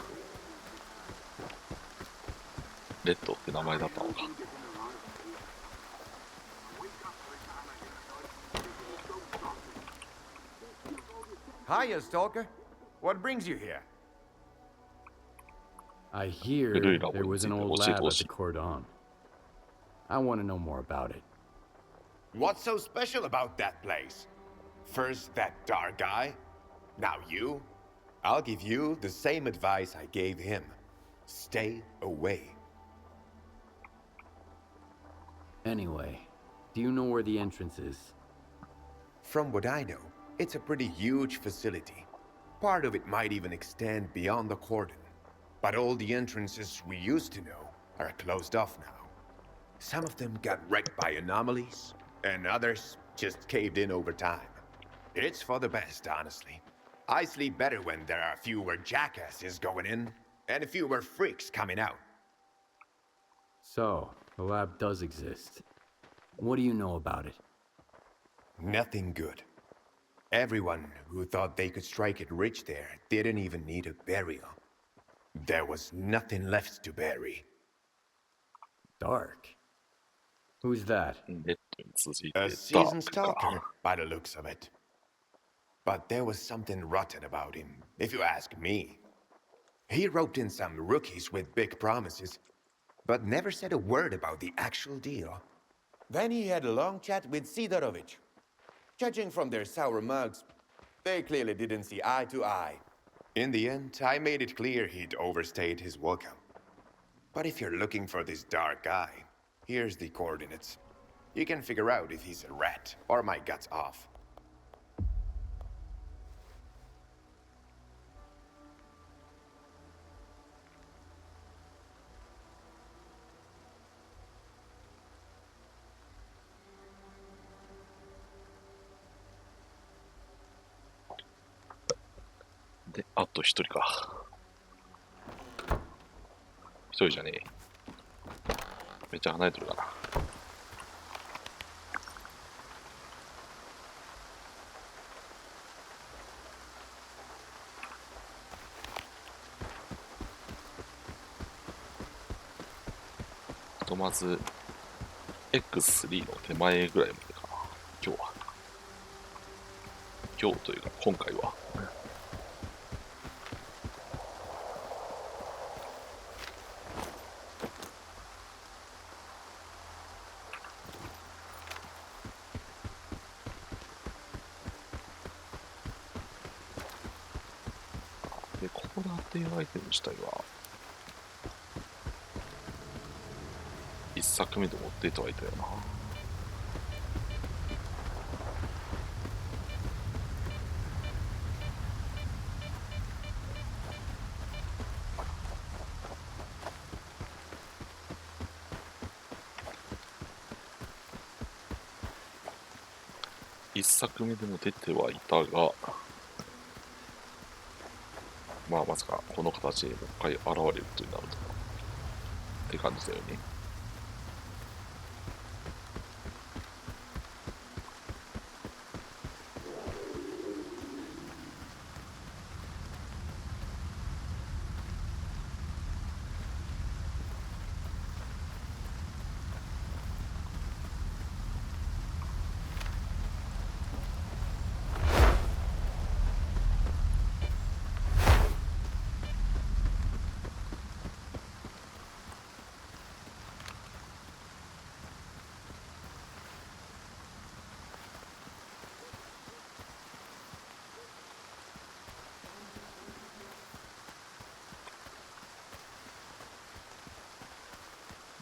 レッドって名前だったのか。 Hiya, Stalker. What brings you here? I hear there was an old lab at the Cordon. I want to know more about it. What's so special about that place? First that dark guy, now you. I'll give you the same advice I gave him. Stay away. Anyway, do you know where the entrance is? From what I know, it's a pretty huge facility. Part of it might even extend beyond the cordon. But all the entrances we used to know are closed off now. Some of them got wrecked by anomalies, and others just caved in over time. It's for the best, honestly. I sleep better when there are fewer jackasses going in, and fewer freaks coming out. So, the lab does exist. What do you know about it? Nothing good. Everyone who thought they could strike it rich there didn't even need a burial. There was nothing left to bury. Dark? Who's that? レッドに続いて A ダー seasoned クか。 stalker, by the looks of it. But there was something rotten about him, if you ask me. He roped in some rookies with big promises, but never said a word about the actual deal. Then he had a long chat with Sidorovich. Judging from their sour mugs, they clearly didn't see eye to eye. In the end, I made it clear he'd overstayed his welcome. But if you're looking for this dark guy, here's the coordinates. You can figure out if he's a rat or my guts off. .で、あと一人か。一人じゃねえ。めっちゃ離れてるかな。ひとまず X3 の手前ぐらいまでかな。今日は。今日というか今回は。で、コーナーっていうアイテム自体は一作目で持っていたはいたよな。一作目でも出てはいたが、まあまさかこの形でもう一回現れることになるとって感じだよね。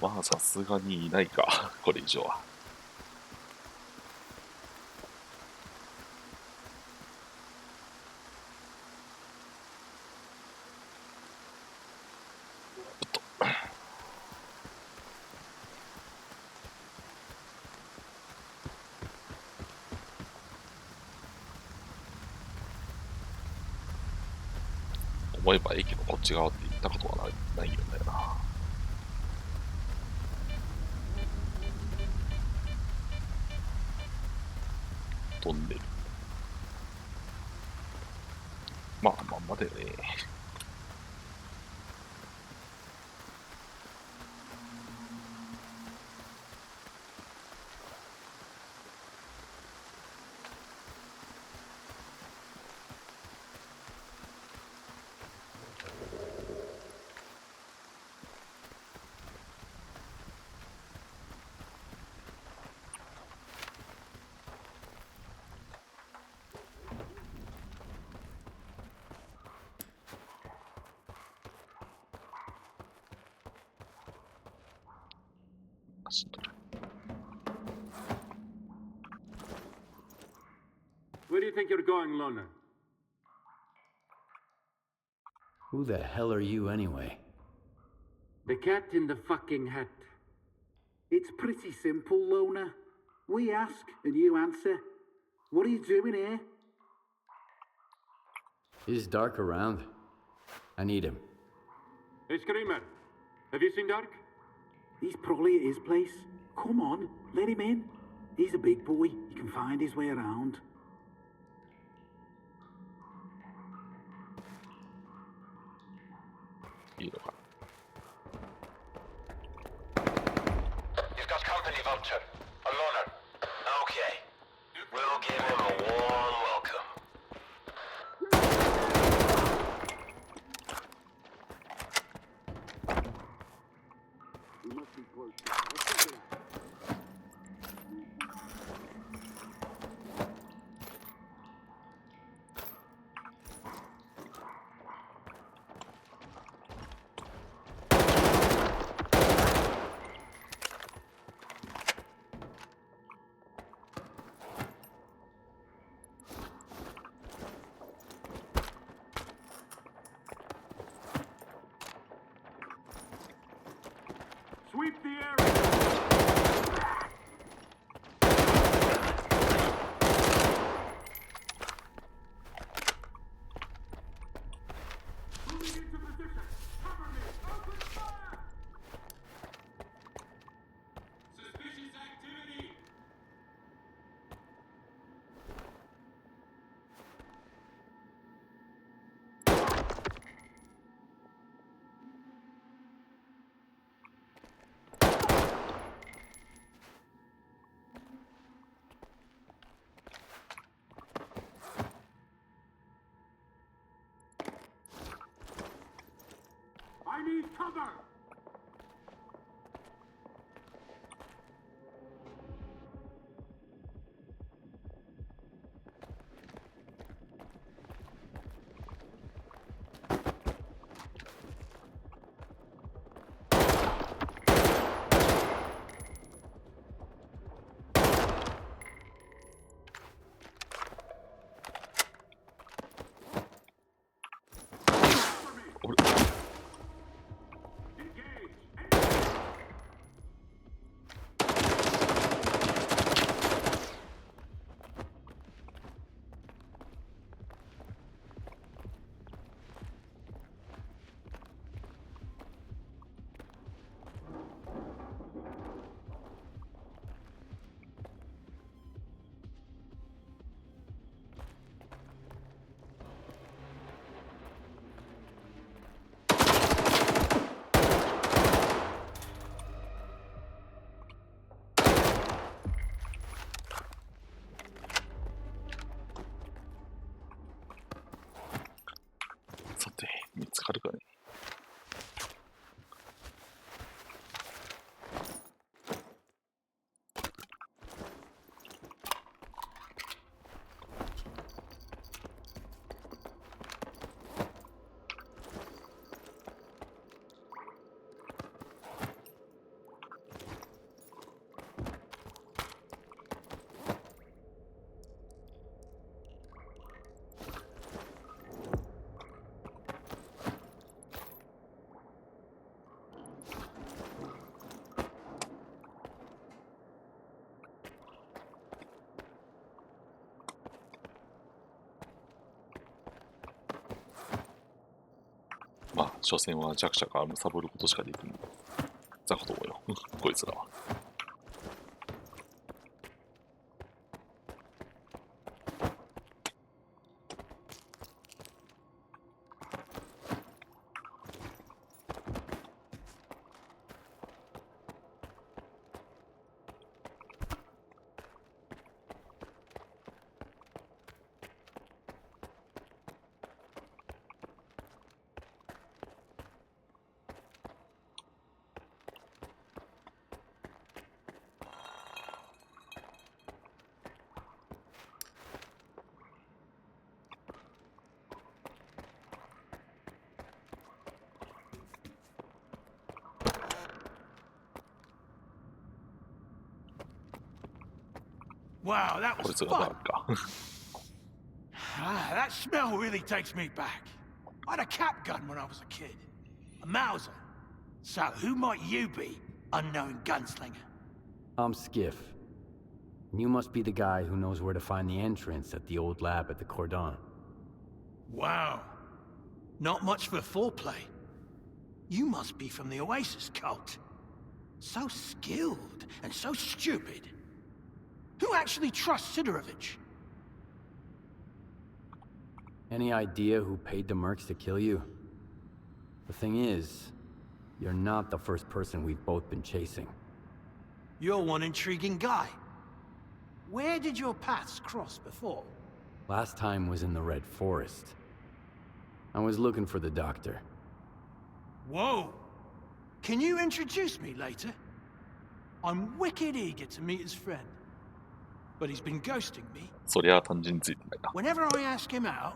まあさすがにいないか、これ以上は。思えば駅のこっち側って行ったことはないんだよな。トンネル。まあまんまだよね。Where do you think you're going, Loner? Who the hell are you anyway? The cat in the fucking hat. It's pretty simple, Loner. We ask and you answer. What are you doing here? Is Dark around? I need him. Hey, Screamer. Have you seen Dark? He's probably at his place. Come on, let him in. He's a big boy. He can find his way around. You've got company, Vulture. A Loner. Okay. We'll give him a warm welcome. We must be close. Let's check it out. Sweep the area! Moving into position! Cover me! Open fire! Suspicious activity! I need cover! Cover me! 所詮は弱者が貪ることしかできん。雑魚どもよ、こいつらは。Wow, that こい was つがダ fun. ークか。That smell really takes me back. I had a cap gun when I was a kid. A Mauser. So who might you be, unknown gunslinger? I'm Skiff. You must be the guy who knows where to find the entrance at the old lab at the Cordon. Wow. Not much for foreplay. You must be from the Oasis cult. So skilled and so stupid. Who actually trusts Sidorovich? Any idea who paid the mercs to kill you? The thing is, you're not the first person we've both been chasing. You're one intriguing guy. Where did your paths cross before? Last time was in the Red Forest. I was looking for the doctor. Whoa! Can you introduce me later? I'm wicked eager to meet his friend. But he's been ghosting me. そりゃ単純についてないな。 Whenever I ask him out,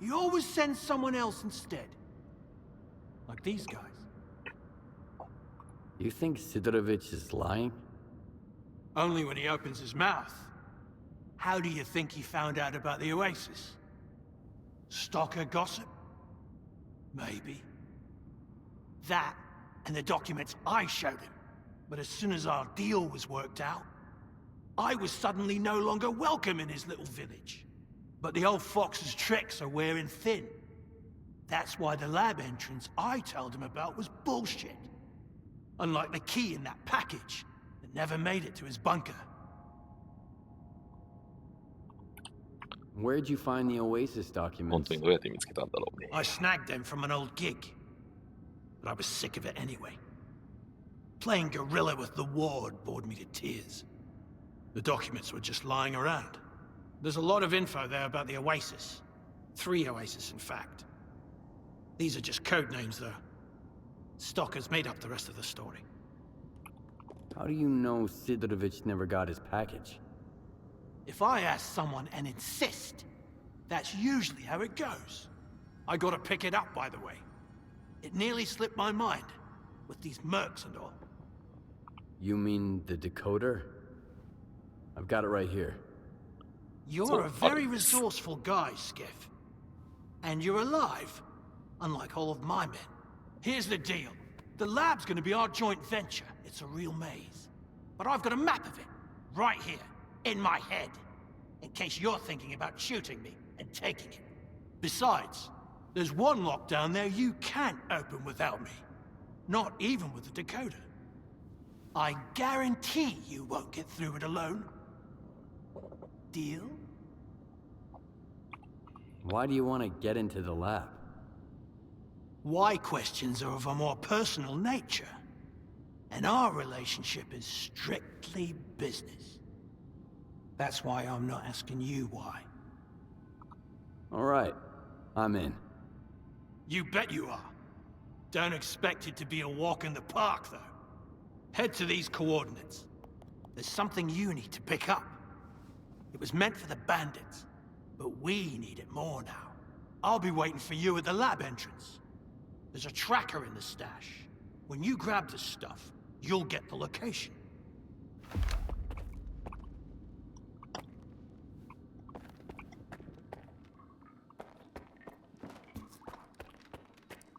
he always sends someone else instead. Like these guys. You think Sidorovich is lying? Only when he opens his mouth. How do you think he found out about the Oasis? Stalker gossip? Maybe. That and the documents I showed him. But as soon as our deal was worked out, I was suddenly no longer welcome in his little village. But the old fox's tricks are wearing thin. That's why the lab entrance I told him about was bullshit. Unlike the key in that package that never made it to his bunker. Where'd you find the Oasis 本 documents? 当にどうやって見つけたんだろうね。 I snagged them from an old gig. But I was sick of it anyway. Playing gorilla with the ward bored me to tears. The documents were just lying around. There's a lot of info there about the Oasis. 3 Oasis, in fact. These are just code names, though. Stalker's made up the rest of the story. How do you know Sidorovich never got his package? If I ask someone and insist, that's usually how it goes. I gotta pick it up, by the way. It nearly slipped my mind, with these mercs and all. You mean the decoder? I've got it right here. You're a very resourceful guy, Skiff. And you're alive, unlike all of my men. Here's the deal. The lab's gonna be our joint venture. It's a real maze. But I've got a map of it, right here, in my head. In case you're thinking about shooting me and taking it. Besides, there's one lock down there you can't open without me. Not even with the decoder. I guarantee you won't get through it alone. Deal? Why do you want to get into the lab? Why questions are of a more personal nature. And our relationship is strictly business. That's why I'm not asking you why. All right, I'm in. You bet you are. Don't expect it to be a walk in the park, though. Head to these coordinates. There's something you need to pick up. It was meant for the bandits, but we need it more now. I'll be waiting for you at the lab entrance. There's a tracker in the stash. When you grab the stuff, you'll get the location.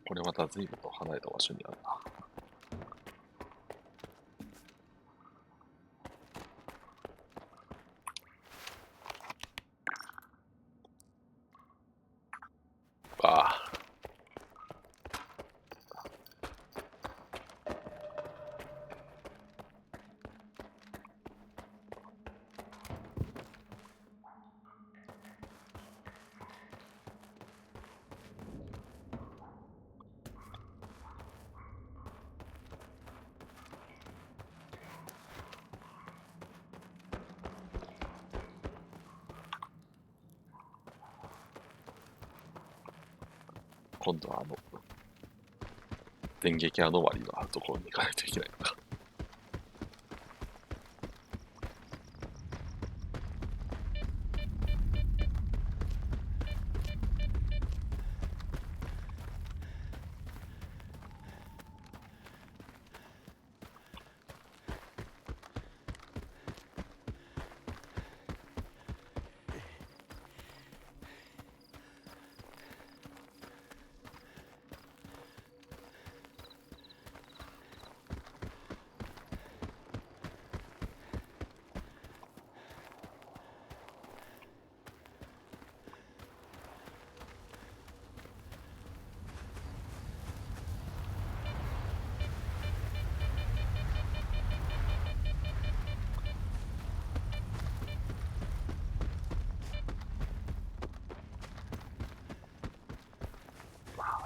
これまた随分と離れた場所にあるな。ああ。今度は電撃アノマリのあるところに行かないといけないのか。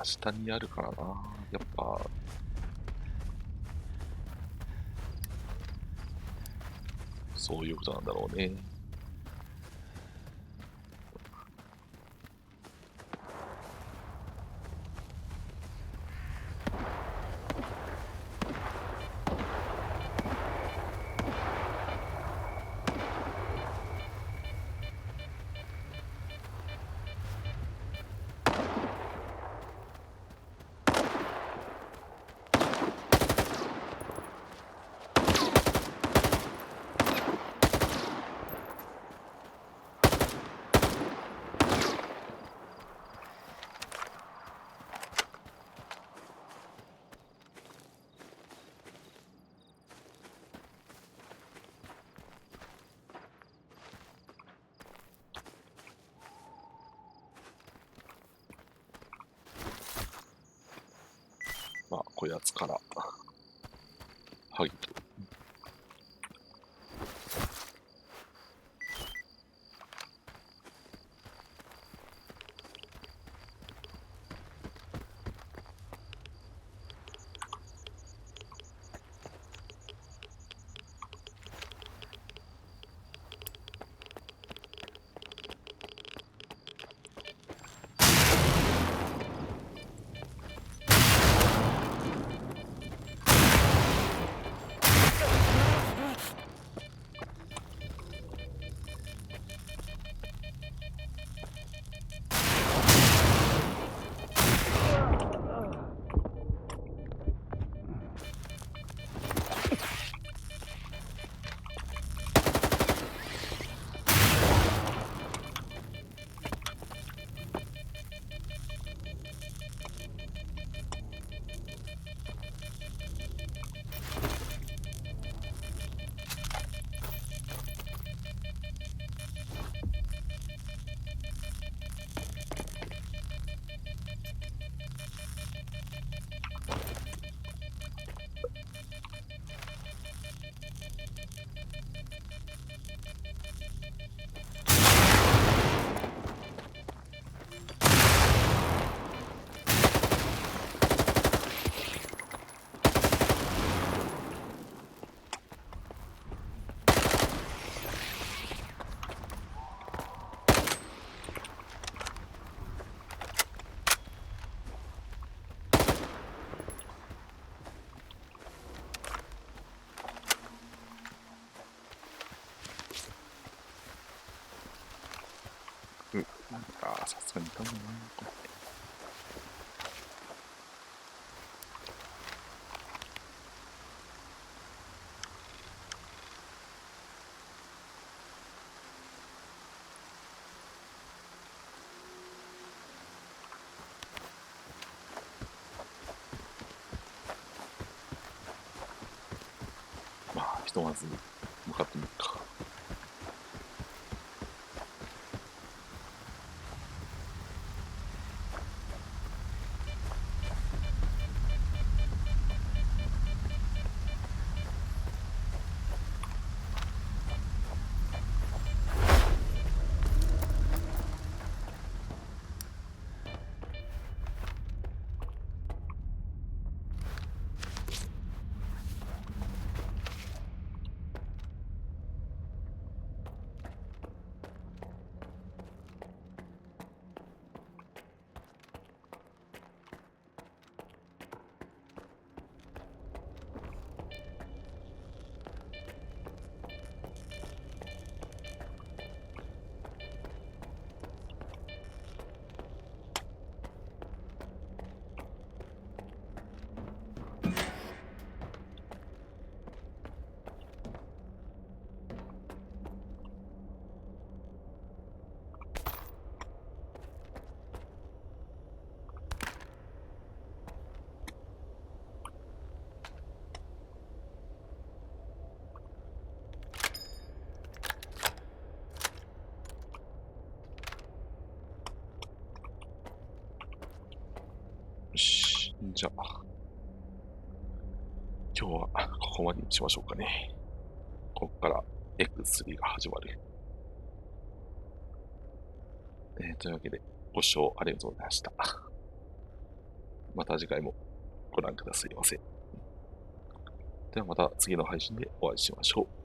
明日にやるからな。やっぱそういうことなんだろうね。まあ、こやつから剥ぎ取る。さすがにいかんのな。まあ、ひとまず向かってみるか。じゃあ、今日はここまでにしましょうかね。ここから X3 が始まる。というわけで、ご視聴ありがとうございました。また次回もご覧くださいませ。ではまた次の配信でお会いしましょう。